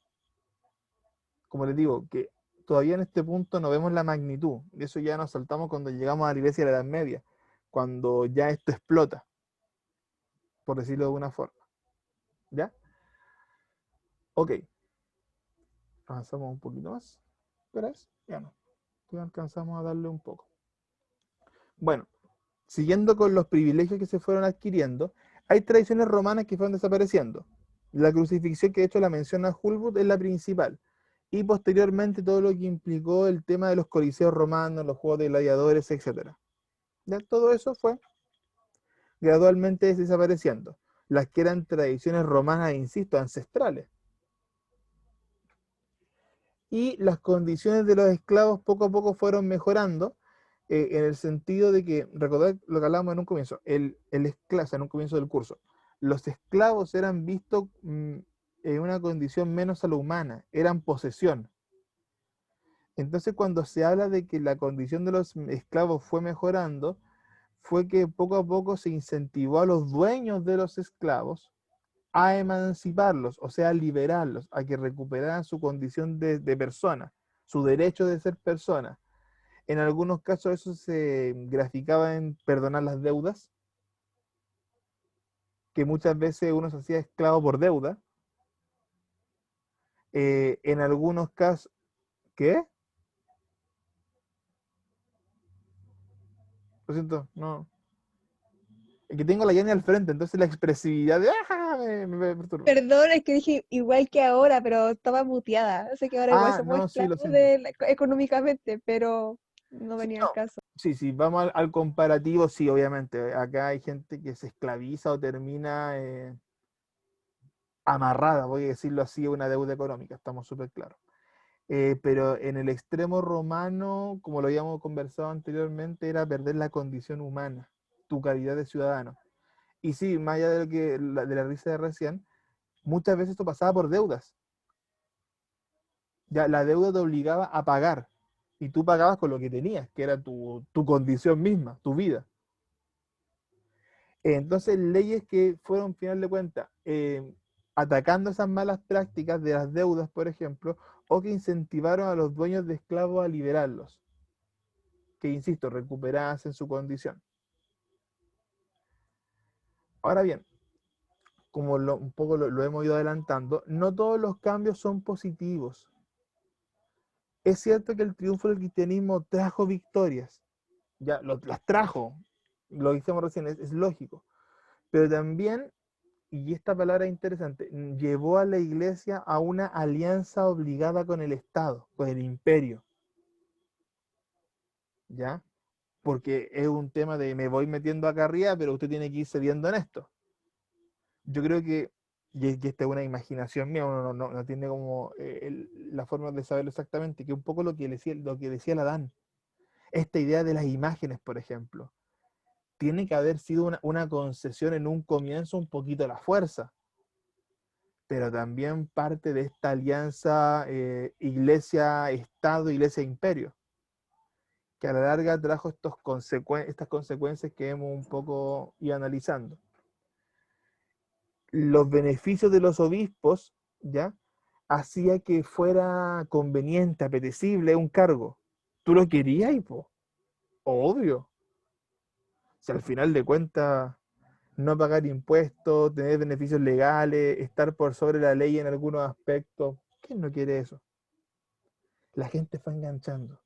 Como les digo, que todavía en este punto no vemos la magnitud, y eso ya nos saltamos cuando llegamos a la iglesia de la Edad Media, cuando ya esto explota, por decirlo de alguna forma. ¿Ya? Ok, avanzamos un poquito más. ¿Pero es? Ya no. Ya alcanzamos a darle un poco. Bueno, siguiendo con los privilegios que se fueron adquiriendo, hay tradiciones romanas que fueron desapareciendo. La crucifixión, que de hecho la menciona Hulbut, es la principal. Y posteriormente todo lo que implicó el tema de los coliseos romanos, los juegos de gladiadores, etc. Ya todo eso fue gradualmente desapareciendo. Las que eran tradiciones romanas, insisto, ancestrales. Y las condiciones de los esclavos poco a poco fueron mejorando, en el sentido de que, recordad lo que hablábamos en un comienzo, el esclavo, en un comienzo del curso, los esclavos eran vistos en una condición menos a la humana, eran posesión. Entonces cuando se habla de que la condición de los esclavos fue mejorando, fue que poco a poco se incentivó a los dueños de los esclavos a emanciparlos, o sea, a liberarlos, a que recuperaran su condición de persona, su derecho de ser persona. En algunos casos eso se graficaba en perdonar las deudas, que muchas veces uno se hacía esclavo por deuda. En algunos casos, ¿qué? Lo siento, no. Es que tengo la Yanni al frente, entonces la expresividad de ¡ah! Me perturba. Perdón, es que dije igual que ahora, pero estaba muteada. Sé que ahora igual Ah, somos no, sí, lo esclavos siento. económicamente, pero no Sí, venía al no. caso. Sí, sí, vamos al comparativo, sí, obviamente. Acá hay gente que se esclaviza o termina amarrada, voy a decirlo así, a una deuda económica, estamos súper claros. Pero en el extremo romano, como lo habíamos conversado anteriormente, era perder la condición humana, tu calidad de ciudadano. Y sí, más allá de, de la risa de recién, muchas veces esto pasaba por deudas. Ya la deuda te obligaba a pagar, y tú pagabas con lo que tenías, que era tu condición misma, tu vida. Entonces, leyes que fueron, final de cuentas, atacando esas malas prácticas de las deudas, por ejemplo, o que incentivaron a los dueños de esclavos a liberarlos, que, insisto, recuperasen su condición. Ahora bien, como un poco lo hemos ido adelantando, no todos los cambios son positivos. Es cierto que el triunfo del cristianismo trajo victorias, ya las trajo, lo dijimos recién, es lógico, pero también, y esta palabra es interesante, llevó a la iglesia a una alianza obligada con el Estado, con el imperio, ¿ya? Porque es un tema de me voy metiendo acá arriba, pero usted tiene que ir cediendo en esto. Yo creo que, y esta es una imaginación mía, uno no tiene como la forma de saberlo exactamente, que un poco lo que decía el Adán, esta idea de las imágenes, por ejemplo, tiene que haber sido una concesión en un comienzo un poquito a la fuerza, pero también parte de esta alianza iglesia-estado, iglesia-imperio, que a la larga trajo estas consecuencias que hemos un poco ido analizando. Los beneficios de los obispos, ¿ya? Hacía que fuera conveniente, apetecible un cargo. ¿Tú lo querías, po? Obvio. Si al final de cuentas no pagar impuestos, tener beneficios legales, estar por sobre la ley en algunos aspectos, ¿quién no quiere eso? La gente fue enganchando.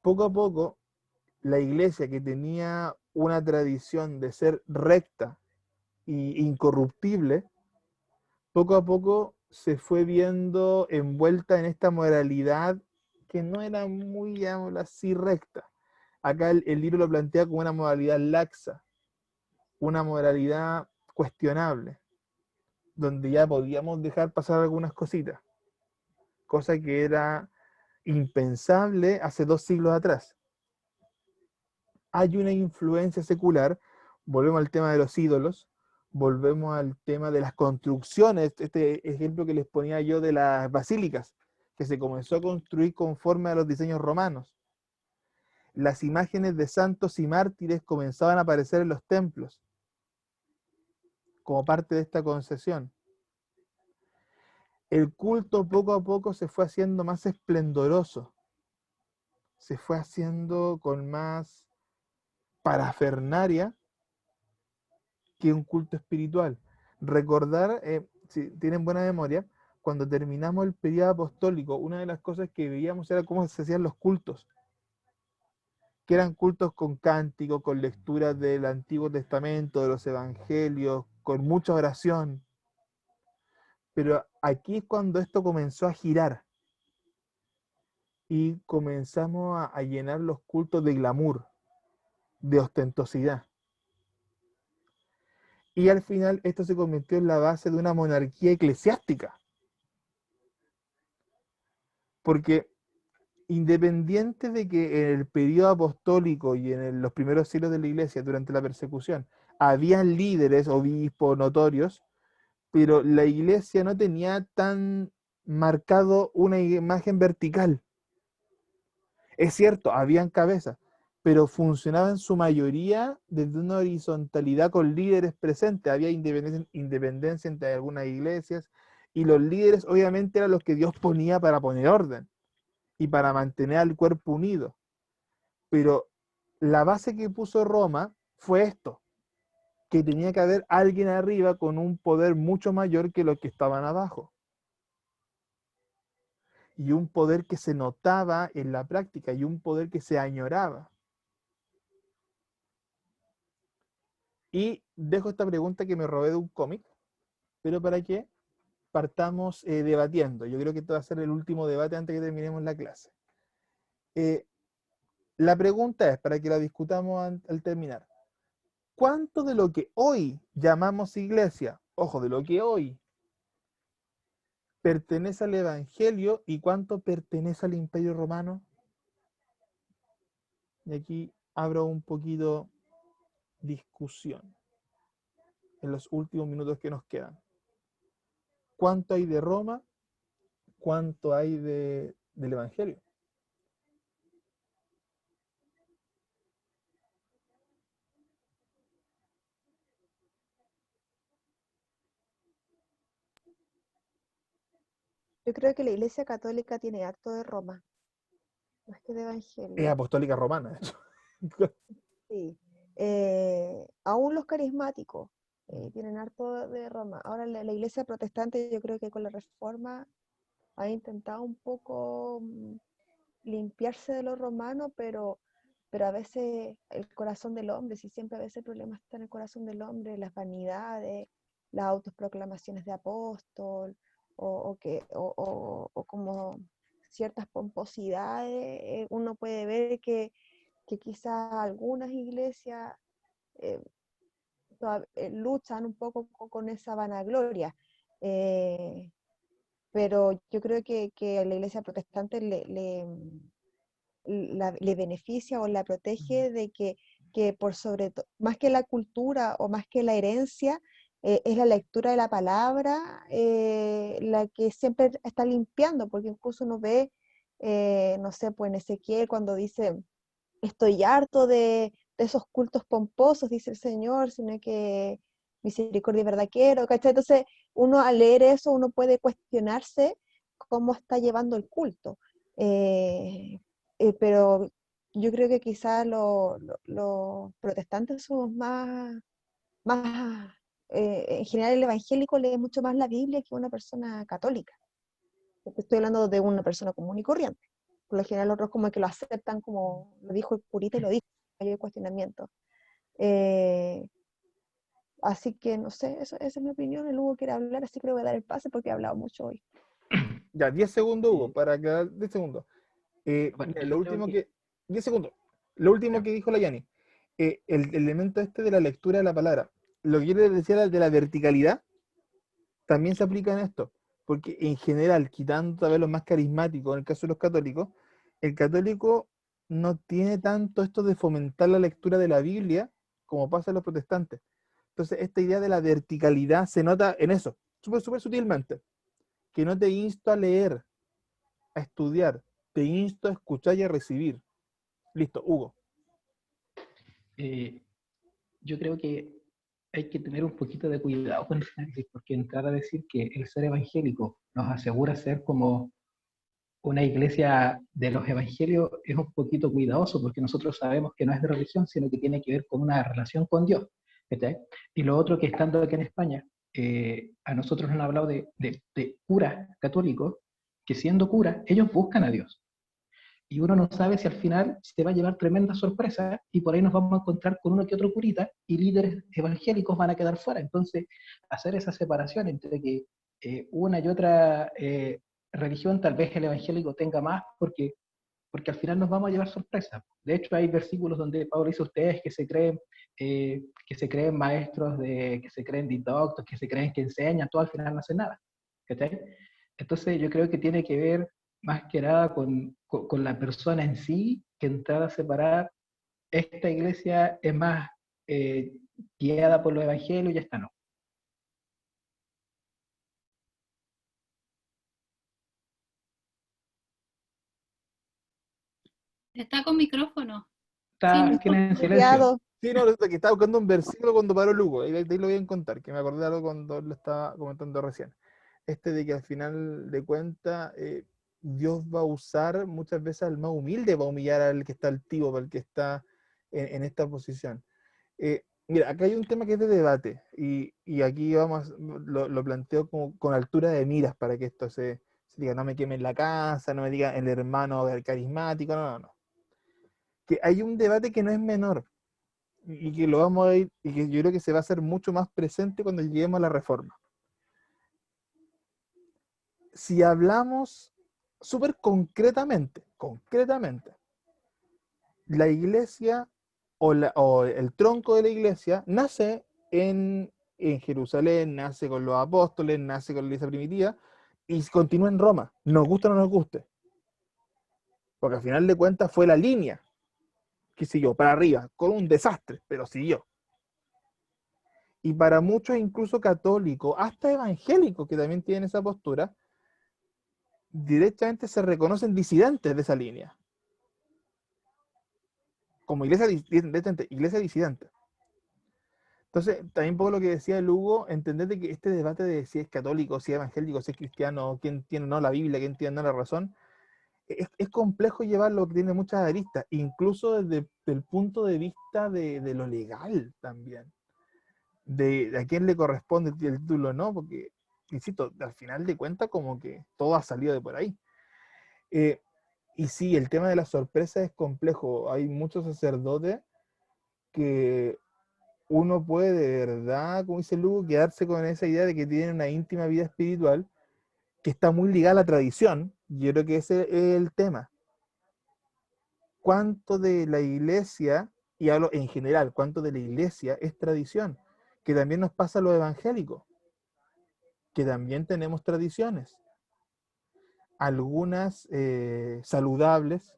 Poco a poco, la iglesia, que tenía una tradición de ser recta e incorruptible, poco a poco se fue viendo envuelta en esta moralidad que no era muy, digámoslo así, recta. Acá el libro lo plantea como una moralidad laxa, una moralidad cuestionable. donde ya podíamos dejar pasar algunas cositas, cosa que era impensable hace 2 siglos atrás. Hay una influencia secular, volvemos al tema de los ídolos, volvemos al tema de las construcciones, este ejemplo que les ponía yo de las basílicas, que se comenzó a construir conforme a los diseños romanos. Las imágenes de santos y mártires comenzaban a aparecer en los templos, como parte de esta concesión. El culto poco a poco se fue haciendo más esplendoroso, se fue haciendo con más parafernaria que un culto espiritual. Recordar, si tienen buena memoria, cuando terminamos el periodo apostólico, una de las cosas que veíamos era cómo se hacían los cultos, que eran cultos con cánticos, con lecturas del Antiguo Testamento, de los Evangelios, con mucha oración. Pero aquí es cuando esto comenzó a girar y comenzamos a llenar los cultos de glamour, de ostentosidad. Y al final esto se convirtió en la base de una monarquía eclesiástica. Porque independiente de que en el periodo apostólico y en los primeros siglos de la iglesia, durante la persecución, habían líderes, obispos notorios, pero la iglesia no tenía tan marcado una imagen vertical. Es cierto, habían cabezas, pero funcionaba en su mayoría desde una horizontalidad con líderes presentes. Había independencia entre algunas iglesias y los líderes obviamente eran los que Dios ponía para poner orden y para mantener al cuerpo unido. Pero la base que puso Roma fue esto, que tenía que haber alguien arriba con un poder mucho mayor que los que estaban abajo. Y un poder que se notaba en la práctica y un poder que se añoraba. Y dejo esta pregunta que me robé de un cómic, pero para que partamos debatiendo. Yo creo que este va a ser el último debate antes que terminemos la clase. La pregunta es, para que la discutamos al terminar, ¿cuánto de lo que hoy llamamos iglesia, ojo, de lo que hoy pertenece al Evangelio y cuánto pertenece al Imperio Romano? Y aquí abro un poquito discusión en los últimos minutos que nos quedan. ¿Cuánto hay de Roma? ¿Cuánto hay del Evangelio? Yo creo que la Iglesia Católica tiene harto de Roma, más que de Es Evangelio. apostólica romana, de hecho. Sí. Aún los carismáticos tienen harto de Roma. Ahora la Iglesia protestante, yo creo que con la Reforma ha intentado un poco limpiarse de lo romano, pero a veces el corazón del hombre, si siempre a veces el problema está en el corazón del hombre, las vanidades, las autoproclamaciones de apóstol, o como ciertas pomposidades, uno puede ver que quizás algunas iglesias eh, luchan un poco con esa vanagloria. Pero yo creo que a la iglesia protestante le beneficia o la protege de que por sobre todo, más que la cultura o más que la herencia, es la lectura de la palabra la que siempre está limpiando, porque incluso uno ve, no sé, pues en Ezequiel cuando dice, estoy harto de esos cultos pomposos, dice el Señor, sino que misericordia y verdad quiero, ¿cachai? Entonces, uno al leer eso, uno puede cuestionarse cómo está llevando el culto. Eh, pero yo creo que quizás los protestantes somos más en general el evangélico lee mucho más la Biblia que una persona católica. Porque estoy hablando de una persona común y corriente. Por lo general, otros como que lo aceptan como lo dijo el curita y lo dijo, no hay cuestionamiento. Eh, Así que no sé, esa es mi opinión. El Hugo quiere hablar, así que le voy a dar el pase porque he hablado mucho hoy. Ya, 10 segundos, Hugo, para aclarar 10 segundos. Bueno, Mira, yo lo creo último que 10 segundos. Lo último ya, que dijo la Yani. El elemento este de la lectura de la palabra, lo que yo les decía de la verticalidad, también se aplica en esto, porque en general, quitando tal vez los más carismáticos, en el caso de los católicos, el católico no tiene tanto esto de fomentar la lectura de la Biblia como pasa en los protestantes. Entonces, esta idea de la verticalidad se nota en eso, súper, súper sutilmente, que no te insto a leer, a estudiar, te insto a escuchar y a recibir. Listo, Hugo. Yo creo que hay que tener un poquito de cuidado con el análisis, porque entrar a decir que el ser evangélico nos asegura ser como una iglesia de los evangelios es un poquito cuidadoso, porque nosotros sabemos que no es de religión, sino que tiene que ver con una relación con Dios. ¿Está? Y lo otro, que estando aquí en España, a nosotros nos han hablado de curas católicos, que siendo curas, ellos buscan a Dios. Y uno no sabe si al final se va a llevar tremenda sorpresa y por ahí nos vamos a encontrar con uno que otro curita y líderes evangélicos van a quedar fuera. Entonces, hacer esa separación entre que una y otra religión, tal vez el evangélico tenga más, porque al final nos vamos a llevar sorpresa. De hecho, hay versículos donde Pablo dice: ustedes que se creen maestros, que se creen didactos, que se creen que enseñan, todo al final no hacen nada. ¿Cachai? Entonces yo creo que tiene que ver más que nada con la persona en sí, que entrar a separar, esta iglesia es más eh, guiada por los evangelios y esta no. Está con micrófono. Tiene en silencio. Muteado. Sí, no, resulta que estaba buscando un versículo cuando paró el Hugo, de ahí lo voy a contar, que me acordé de algo cuando lo estaba comentando recién. Este de que al final de cuentas Dios va a usar muchas veces al más humilde para humillar al que está altivo, para el que está en esta posición. Mira, acá hay un tema que es de debate, y aquí lo planteo como, con altura de miras para que esto se diga: no me quemen la casa, no me digan el hermano del carismático, no, no, no. Que hay un debate que no es menor, y que lo vamos a ir, y que yo creo que se va a hacer mucho más presente cuando lleguemos a la reforma. Si hablamos súper concretamente, la iglesia o el tronco de la iglesia nace en Jerusalén, nace con los apóstoles, nace con la iglesia primitiva y continúa en Roma, nos guste o no nos guste. Porque al final de cuentas fue la línea que siguió para arriba, con un desastre, pero siguió. Y para muchos, incluso católicos, hasta evangélicos que también tienen esa postura, directamente se reconocen disidentes de esa línea. Como iglesia disidente. Entonces, también un poco lo que decía el Hugo, entender de que este debate de si es católico, si es evangélico, si es cristiano, quién tiene o no la Biblia, quién tiene o no la razón, es complejo llevarlo, que tiene muchas aristas, incluso desde el punto de vista de lo legal también. De a quién le corresponde el título, ¿no? Porque, insisto, al final de cuentas como que todo ha salido de por ahí. Y sí, el tema de la sorpresa es complejo. Hay muchos sacerdotes que uno puede de verdad, como dice Lugo, quedarse con esa idea de que tienen una íntima vida espiritual que está muy ligada a la tradición. Yo creo que ese es el tema. ¿Cuánto de la iglesia, y hablo en general, cuánto de la iglesia es tradición? Que también nos pasa a los evangélicos, que también tenemos tradiciones. Algunas saludables,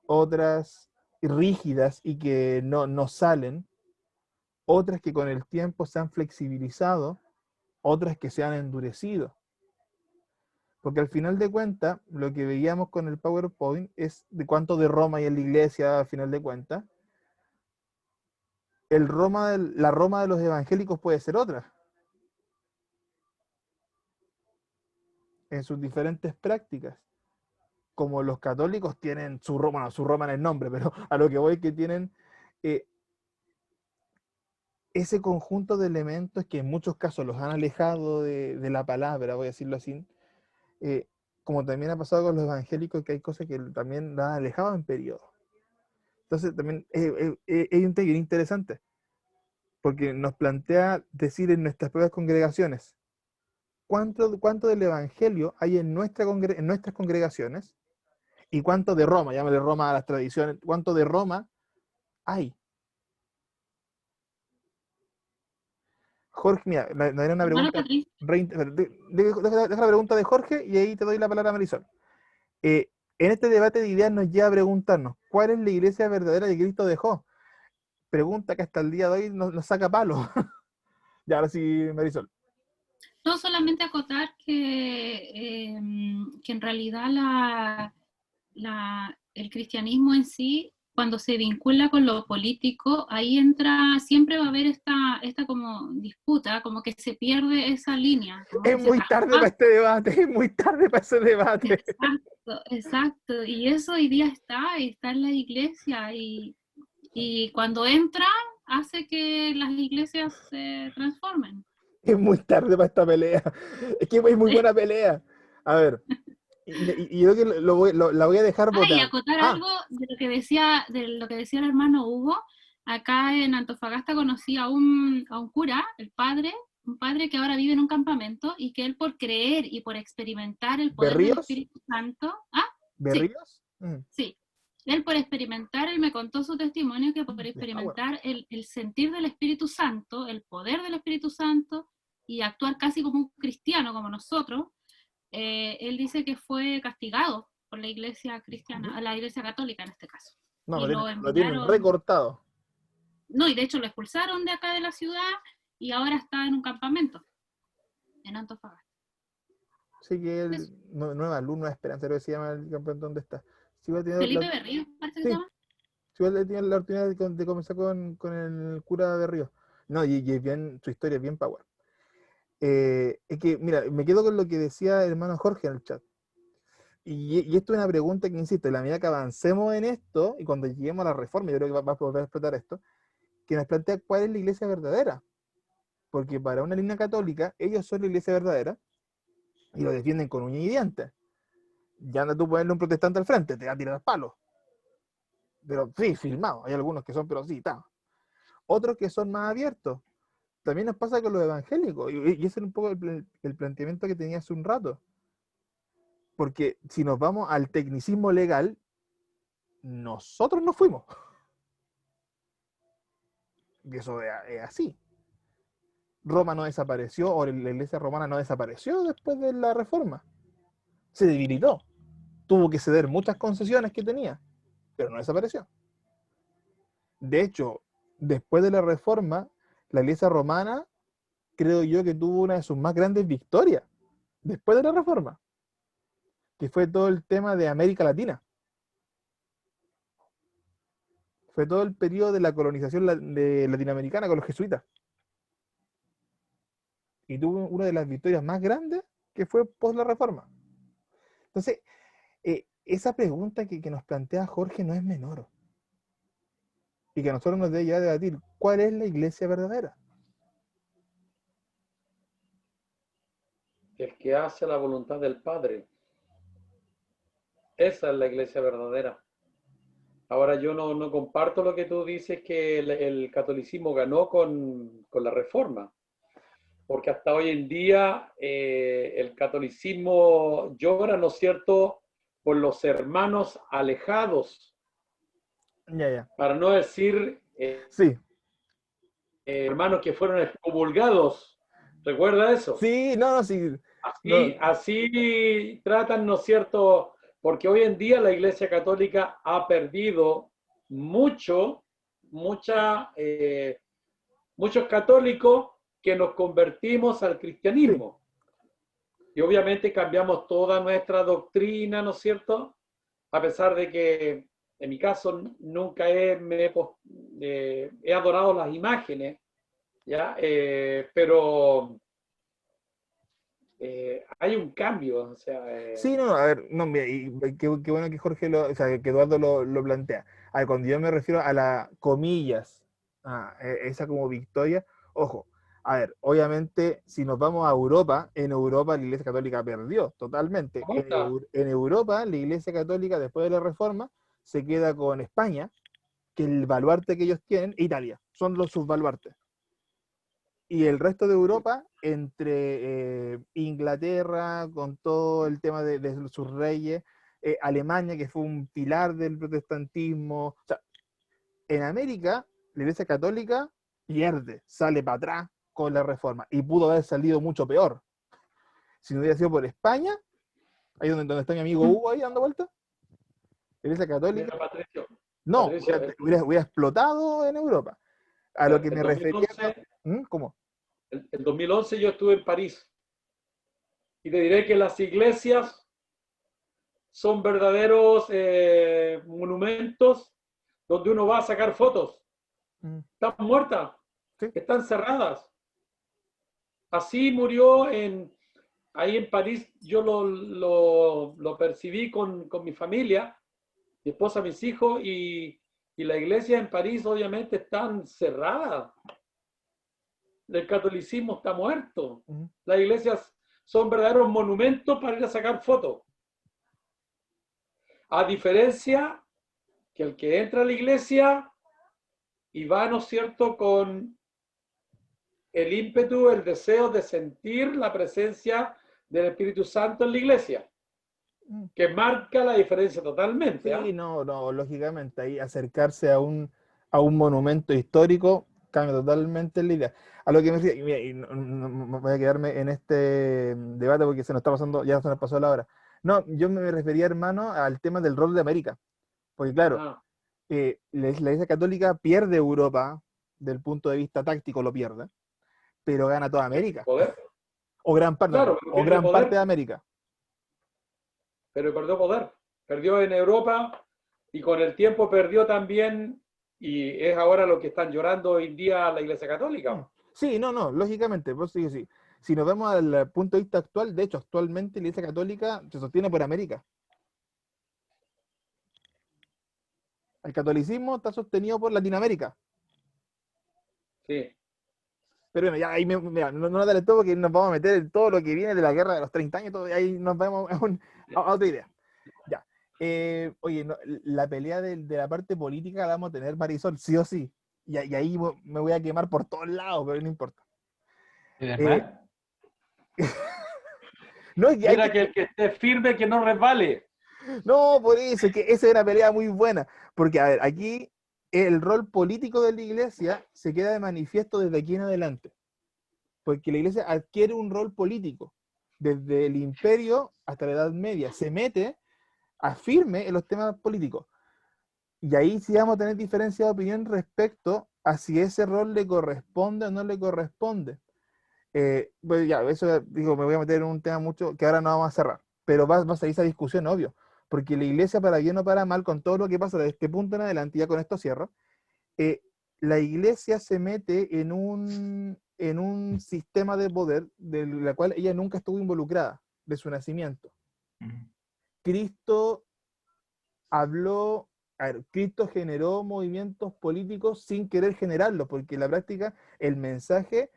otras rígidas y que no salen, otras que con el tiempo se han flexibilizado, otras que se han endurecido. Porque al final de cuentas, lo que veíamos con el PowerPoint es de cuánto de Roma hay en la iglesia, al final de cuentas. La Roma de los evangélicos puede ser otra, en sus diferentes prácticas. Como los católicos tienen su Roma, no, su Roma en el nombre, pero a lo que voy es que tienen ese conjunto de elementos que en muchos casos los han alejado de la palabra, voy a decirlo así, como también ha pasado con los evangélicos, que hay cosas que también las han alejado en periodo. Entonces también es un tema interesante, porque nos plantea decir en nuestras propias congregaciones, ¿cuánto del evangelio hay en nuestras congregaciones? ¿Y cuánto de Roma, llámale Roma a las tradiciones, cuánto de Roma hay? Jorge, mira, me era una Hermano pregunta. Patricio. Deja la pregunta de Jorge y ahí te doy la palabra a Marisol. En este debate de ideas nos lleva a preguntarnos, ¿cuál es la iglesia verdadera que Cristo dejó? Pregunta que hasta el día de hoy nos saca palo. Ya, ahora sí, Marisol. No, solamente acotar que en realidad el cristianismo en sí, cuando se vincula con lo político, ahí entra, siempre va a haber esta como disputa, como que se pierde esa línea, como Es que se muy tarde para traspasa. este debate, es muy tarde para ese debate. Exacto, exacto. Y eso hoy día está en la iglesia y cuando entra hace que las iglesias se transformen. Es muy tarde para esta pelea. Es que es muy buena pelea. A ver, y yo creo que la voy a dejar Ah, y votar. acotar Ah, algo de lo que decía el hermano Hugo. Acá en Antofagasta conocí a un cura, un padre que ahora vive en un campamento y que él por creer y por experimentar el poder del ¿Berríos? Espíritu Santo, sí, ¿Berríos? sí, él por experimentar, él me contó su testimonio que por The Power. experimentar el sentir del Espíritu Santo, el poder del Espíritu Santo y actuar casi como un cristiano, como nosotros, él dice que fue castigado por la iglesia cristiana, la iglesia católica en este caso. No, Y lo lo tienen enviaron, recortado. no, y de hecho lo expulsaron de acá de la ciudad y ahora está en un campamento en Antofagasta. Sí que Eso. Nueva Luz, Nueva Esperanza, creo que se llama el campeón donde está. Sí, igual tiene Felipe Berrío, parece que se sí, llama. sí, igual tiene la oportunidad de comenzar con el cura de Río. No, y es bien, su historia es bien power. Es que, mira, me quedo con lo que decía el hermano Jorge en el chat. Y esto es una pregunta que, insisto, en la medida que avancemos en esto, y cuando lleguemos a la reforma, yo creo que va a poder explotar esto, que nos plantea cuál es la iglesia verdadera. Porque para una línea católica, ellos son la iglesia verdadera, y lo defienden con uña y dientes. Ya anda tú ponerle un protestante al frente, te va a tirar palos. Pero sí, filmado. Hay algunos que son, pero sí, está. Otros que son más abiertos. También nos pasa con los evangélicos. Y ese era un poco el planteamiento que tenía hace un rato. Porque si nos vamos al tecnicismo legal, nosotros no fuimos. Y eso es así. Roma no desapareció, o la iglesia romana no desapareció después de la reforma. Se debilitó. Tuvo que ceder muchas concesiones que tenía, pero no desapareció. De hecho, después de la reforma, la iglesia romana, creo yo que tuvo una de sus más grandes victorias, después de la reforma, que fue todo el tema de América Latina. Fue todo el periodo de la colonización latinoamericana con los jesuitas. Y tuvo una de las victorias más grandes que fue post la reforma. Entonces, esa pregunta que nos plantea Jorge no es menor. Y que a nosotros nos debe llevar a debatir, ¿cuál es la iglesia verdadera? El que hace la voluntad del Padre. Esa es la iglesia verdadera. Ahora yo no comparto lo que tú dices que el catolicismo ganó con la reforma, porque hasta hoy en día el catolicismo llora, ¿no es cierto?, por los hermanos alejados, Ya. para no decir Sí. hermanos que fueron excomulgados. ¿Recuerda eso? Sí, no, sí. No, Así tratan, ¿no es cierto? Porque hoy en día la Iglesia Católica ha perdido muchos católicos que nos convertimos al cristianismo. Y obviamente cambiamos toda nuestra doctrina, ¿no es cierto? A pesar de que en mi caso nunca he adorado las imágenes, ¿ya? Pero hay un cambio, o sea... sí, no, a ver, no, mira, y qué bueno que Jorge o sea, que Eduardo lo plantea. A ver, cuando yo me refiero a la comillas, esa como victoria, ojo, a ver, obviamente, si nos vamos a Europa, en Europa la Iglesia Católica perdió totalmente. En Europa, la Iglesia Católica, después de la Reforma, se queda con España, que el baluarte que ellos tienen, e Italia, son sus baluartes. Y el resto de Europa, entre Inglaterra, con todo el tema de sus reyes, Alemania, que fue un pilar del protestantismo. O sea, en América, la Iglesia Católica pierde, sale para atrás, con la reforma, y pudo haber salido mucho peor. Si no hubiera sido por España, ahí donde está mi amigo Hugo ahí dando vueltas, la Iglesia Católica, Mira, Patricio, no, Patricio, hubiera explotado en Europa. A lo que el me refería... 2011, ¿Cómo? el 2011 yo estuve en París y te diré que las iglesias son verdaderos monumentos donde uno va a sacar fotos. Mm, Están muertas, sí. están cerradas. Así murió ahí en París, yo lo percibí con mi familia, mi esposa, mis hijos, y la iglesia en París obviamente están cerradas. El catolicismo está muerto. Ujú. Las iglesias son verdaderos monumentos para ir a sacar fotos. A diferencia que el que entra a la iglesia y va, ¿no es cierto?, con el ímpetu, el deseo de sentir la presencia del Espíritu Santo en la iglesia, Mm. que marca la diferencia totalmente. Sí, no, lógicamente, ahí acercarse a un monumento histórico cambia totalmente la idea. A lo que me refiero, y no voy a quedarme en este debate porque se nos está pasando, ya se nos pasó la hora. No, yo me refería, hermano, al tema del rol de América. Porque claro, Ah, la Iglesia Católica pierde Europa, del punto de vista táctico lo pierde, pero gana toda América, poder. o gran parte, Claro, pero o pierde gran parte poder, de América. pero perdió poder. Perdió en Europa y con el tiempo perdió también, y es ahora lo que están llorando hoy en día la Iglesia Católica. Sí, lógicamente, pues sí, sí. Si nos vemos al punto de vista actual, de hecho, actualmente la Iglesia Católica se sostiene por América. El catolicismo está sostenido por Latinoamérica. Sí. Pero bueno, ya ahí mira, no nos dale todo porque nos vamos a meter en todo lo que viene de la guerra de los 30 años, todo, y ahí nos vamos a otra idea. Ya. Oye, la pelea de la parte política la vamos a tener, Marisol, sí o sí. Y ahí me voy a quemar por todos lados, pero no importa. ¿De Eh, verdad? no, es que hay Mira que el que esté firme, que no resbale. No, por eso, es que esa es una pelea muy buena, porque a ver, aquí el rol político de la iglesia se queda de manifiesto desde aquí en adelante, porque la iglesia adquiere un rol político, desde el imperio hasta la Edad Media, se mete, afirme en los temas políticos, y ahí sí vamos a tener diferencia de opinión respecto a si ese rol le corresponde o no le corresponde. Pues ya, eso digo, me voy a meter en un tema mucho que ahora no vamos a cerrar, pero va a salir esa discusión, obvio, porque la iglesia, para bien o para mal, con todo lo que pasa desde este punto en adelante, y ya con esto cierro, eh, la iglesia se mete en un sistema de poder de la cual ella nunca estuvo involucrada, de su nacimiento. Cristo habló, a ver, Cristo generó movimientos políticos sin querer generarlos, porque en la práctica el mensaje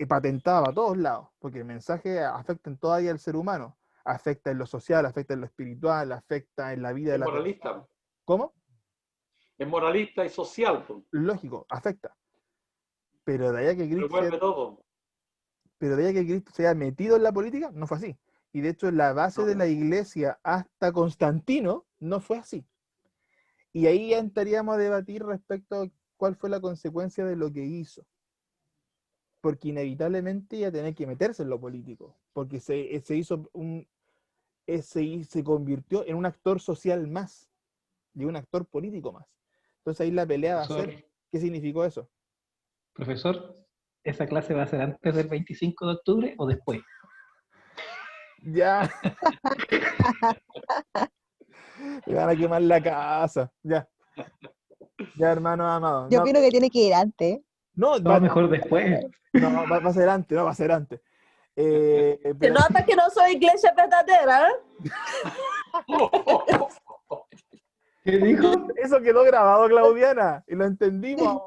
patentaba a todos lados, porque el mensaje afecta en toda área del ser humano, afecta en lo social, afecta en lo espiritual, afecta en la vida de Es la moralista. persona. ¿Cómo? Es moralista y social. Pues. Lógico, afecta. Pero de allá que Revuelve todo. Cristo se haya metido en la política, no fue así. Y de hecho, la base No. de la iglesia hasta Constantino no fue así. Y ahí ya entraríamos a debatir respecto a cuál fue la consecuencia de lo que hizo. Porque inevitablemente ya tenía que meterse en lo político. Porque se hizo se convirtió en un actor social más, y un actor político más. Entonces ahí la pelea va a Profesor, ser, ¿qué significó eso? profesor, ¿esa clase va a ser antes del 25 de octubre o después? Ya, le van a quemar la casa. Ya, ya, hermano amado. Yo No, opino que tiene que ir antes. no, No, mejor después. no, va a ser antes, no, va a ser antes. Se Pero nota que no soy iglesia verdadera, ¿eh? ¿Qué dijo? eso quedó grabado, Claudiana, y lo entendimos.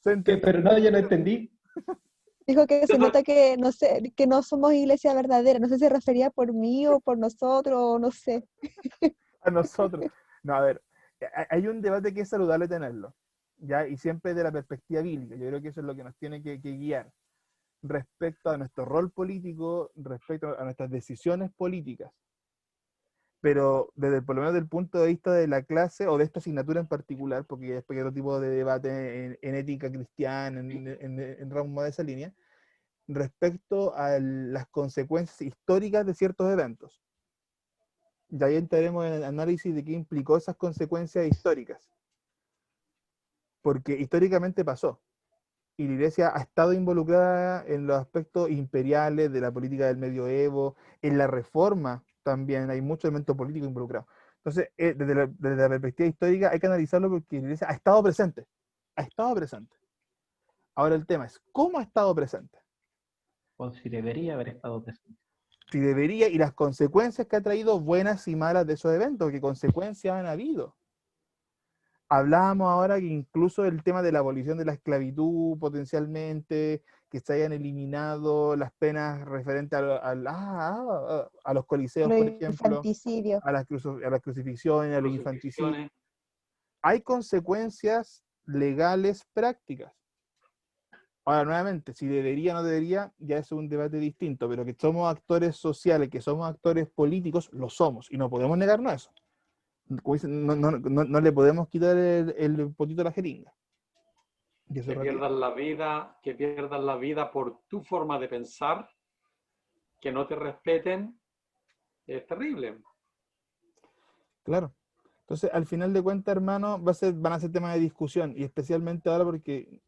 Se ¿Qué? entendió. Pero no, yo no entendí. Dijo que se nota que no sé, que no somos iglesia verdadera. No sé si se refería por mí o por nosotros, o no sé. A nosotros. No, a ver, hay un debate que es saludable tenerlo, ¿ya? Y siempre de la perspectiva bíblica. Yo creo que eso es lo que nos tiene que guiar respecto a nuestro rol político, respecto a nuestras decisiones políticas. Pero desde por lo menos del punto de vista de la clase o de esta asignatura en particular, porque después hay otro tipo de debate en ética cristiana, en ramos de esa línea, respecto a las consecuencias históricas de ciertos eventos. Y ahí entraremos en el análisis de qué implicó esas consecuencias históricas. Porque históricamente pasó. Y la Iglesia ha estado involucrada en los aspectos imperiales de la política del medioevo, en la reforma también, hay muchos elementos políticos involucrados. Entonces, desde la perspectiva histórica hay que analizarlo porque la Iglesia ha estado presente. Ha estado presente. Ahora el tema es, ¿cómo ha estado presente? O si debería haber estado presente. Si debería, y las consecuencias que ha traído buenas y malas de esos eventos, ¿qué consecuencias han habido? Hablábamos ahora que incluso el tema de la abolición de la esclavitud potencialmente, que se hayan eliminado las penas referentes a los coliseos, Los por ejemplo, infanticidios. a las crucifixiones, a los infanticidios. Hay consecuencias legales prácticas. Ahora, nuevamente, si debería o no debería, ya es un debate distinto, pero que somos actores sociales, que somos actores políticos, lo somos, y no podemos negarnos eso. Como dicen, no le podemos quitar el potito a la jeringa. Y eso Que es relativo. pierdas la vida por tu forma de pensar, que no te respeten, es terrible. Claro. Entonces, al final de cuentas, hermano, van a ser temas de discusión, y especialmente ahora porque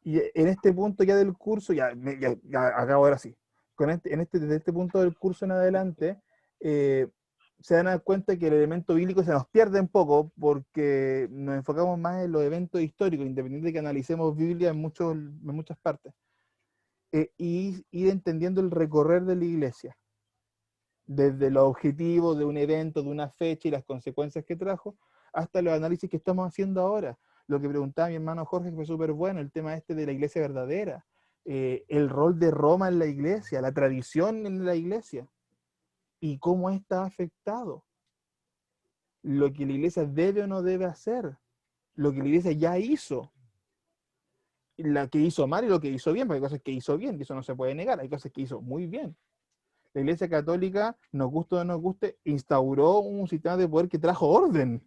y en este punto ya del curso, ya acabo ahora sí, desde este punto del curso en adelante, se dan a dar cuenta que el elemento bíblico se nos pierde un poco porque nos enfocamos más en los eventos históricos, independiente de que analicemos Biblia en muchas partes, y ir entendiendo el recorrer de la iglesia, desde los objetivos de un evento, de una fecha y las consecuencias que trajo, hasta los análisis que estamos haciendo ahora. Lo que preguntaba mi hermano Jorge, que fue súper bueno, el tema de la iglesia verdadera, el rol de Roma en la iglesia, la tradición en la iglesia, y cómo está afectado, lo que la iglesia debe o no debe hacer, lo que la iglesia ya hizo, lo que hizo mal y lo que hizo bien, porque hay cosas que hizo bien, que eso no se puede negar, hay cosas que hizo muy bien. La Iglesia Católica, nos guste o no nos guste, instauró un sistema de poder que trajo orden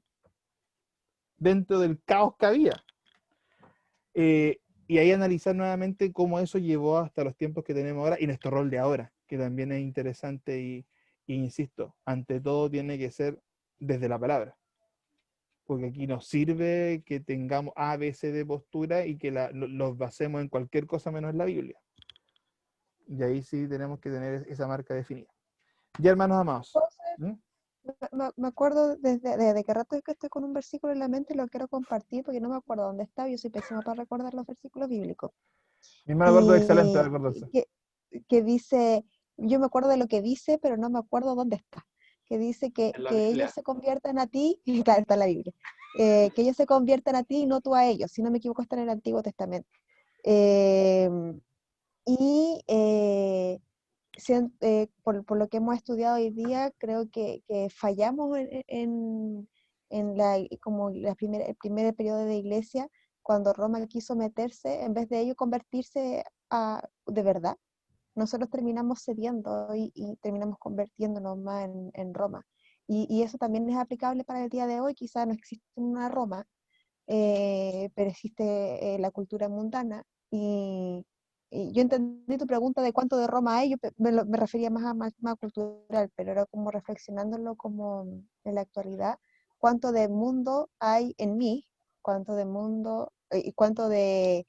dentro del caos que había. Y ahí analizar nuevamente cómo eso llevó hasta los tiempos que tenemos ahora y nuestro rol de ahora, que también es interesante y insisto, ante todo tiene que ser desde la palabra. Porque aquí nos sirve que tengamos A, B, C de postura y que los basemos en cualquier cosa menos en la Biblia. Y ahí sí tenemos que tener esa marca definida. Ya, hermanos amados. ¿Mm? Me acuerdo desde qué rato es que estoy con un versículo en la mente y lo quiero compartir porque no me acuerdo dónde está. Yo soy pésima para recordar los versículos bíblicos. Mi hermano Gordo es excelente de Y acordarse. que dice, yo me acuerdo de lo que dice, pero no me acuerdo dónde está. Que dice que En la Biblia. ellos se conviertan a ti, claro, está en la Biblia, que ellos se conviertan a ti y no tú a ellos. Si no me equivoco, está en el Antiguo Testamento. Por lo que hemos estudiado hoy día, creo que fallamos como el primer periodo de iglesia, cuando Roma quiso meterse, en vez de ello convertirse de verdad. Nosotros terminamos cediendo y terminamos convirtiéndonos más en Roma. Y eso también es aplicable para el día de hoy. Quizá no existe una Roma, pero existe la cultura mundana. Y yo entendí tu pregunta de cuánto de Roma hay, yo me refería más a más cultural, pero era como reflexionándolo como en la actualidad, cuánto de mundo hay en mí, cuánto de mundo y cuánto de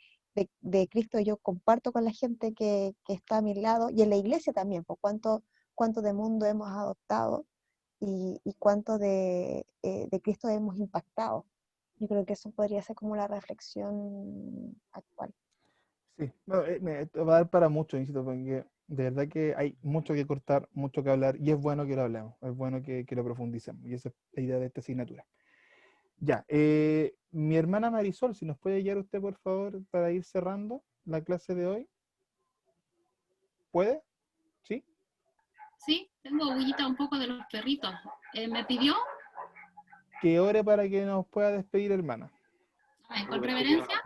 Cristo yo comparto con la gente que está a mi lado, y en la iglesia también, pues cuánto de mundo hemos adoptado y cuánto de Cristo hemos impactado. Yo creo que eso podría ser como la reflexión actual. Sí, no, me va a dar para mucho, insisto, porque de verdad que hay mucho que cortar, mucho que hablar, y es bueno que lo hablemos, es bueno que lo profundicemos, y esa es la idea de esta asignatura. Ya, mi hermana Marisol, si nos puede guiar usted, por favor, para ir cerrando la clase de hoy. ¿Puede? ¿Sí? Sí, tengo bullita un poco de los perritos. ¿Me pidió? Que ore para que nos pueda despedir, hermana. Con reverencia.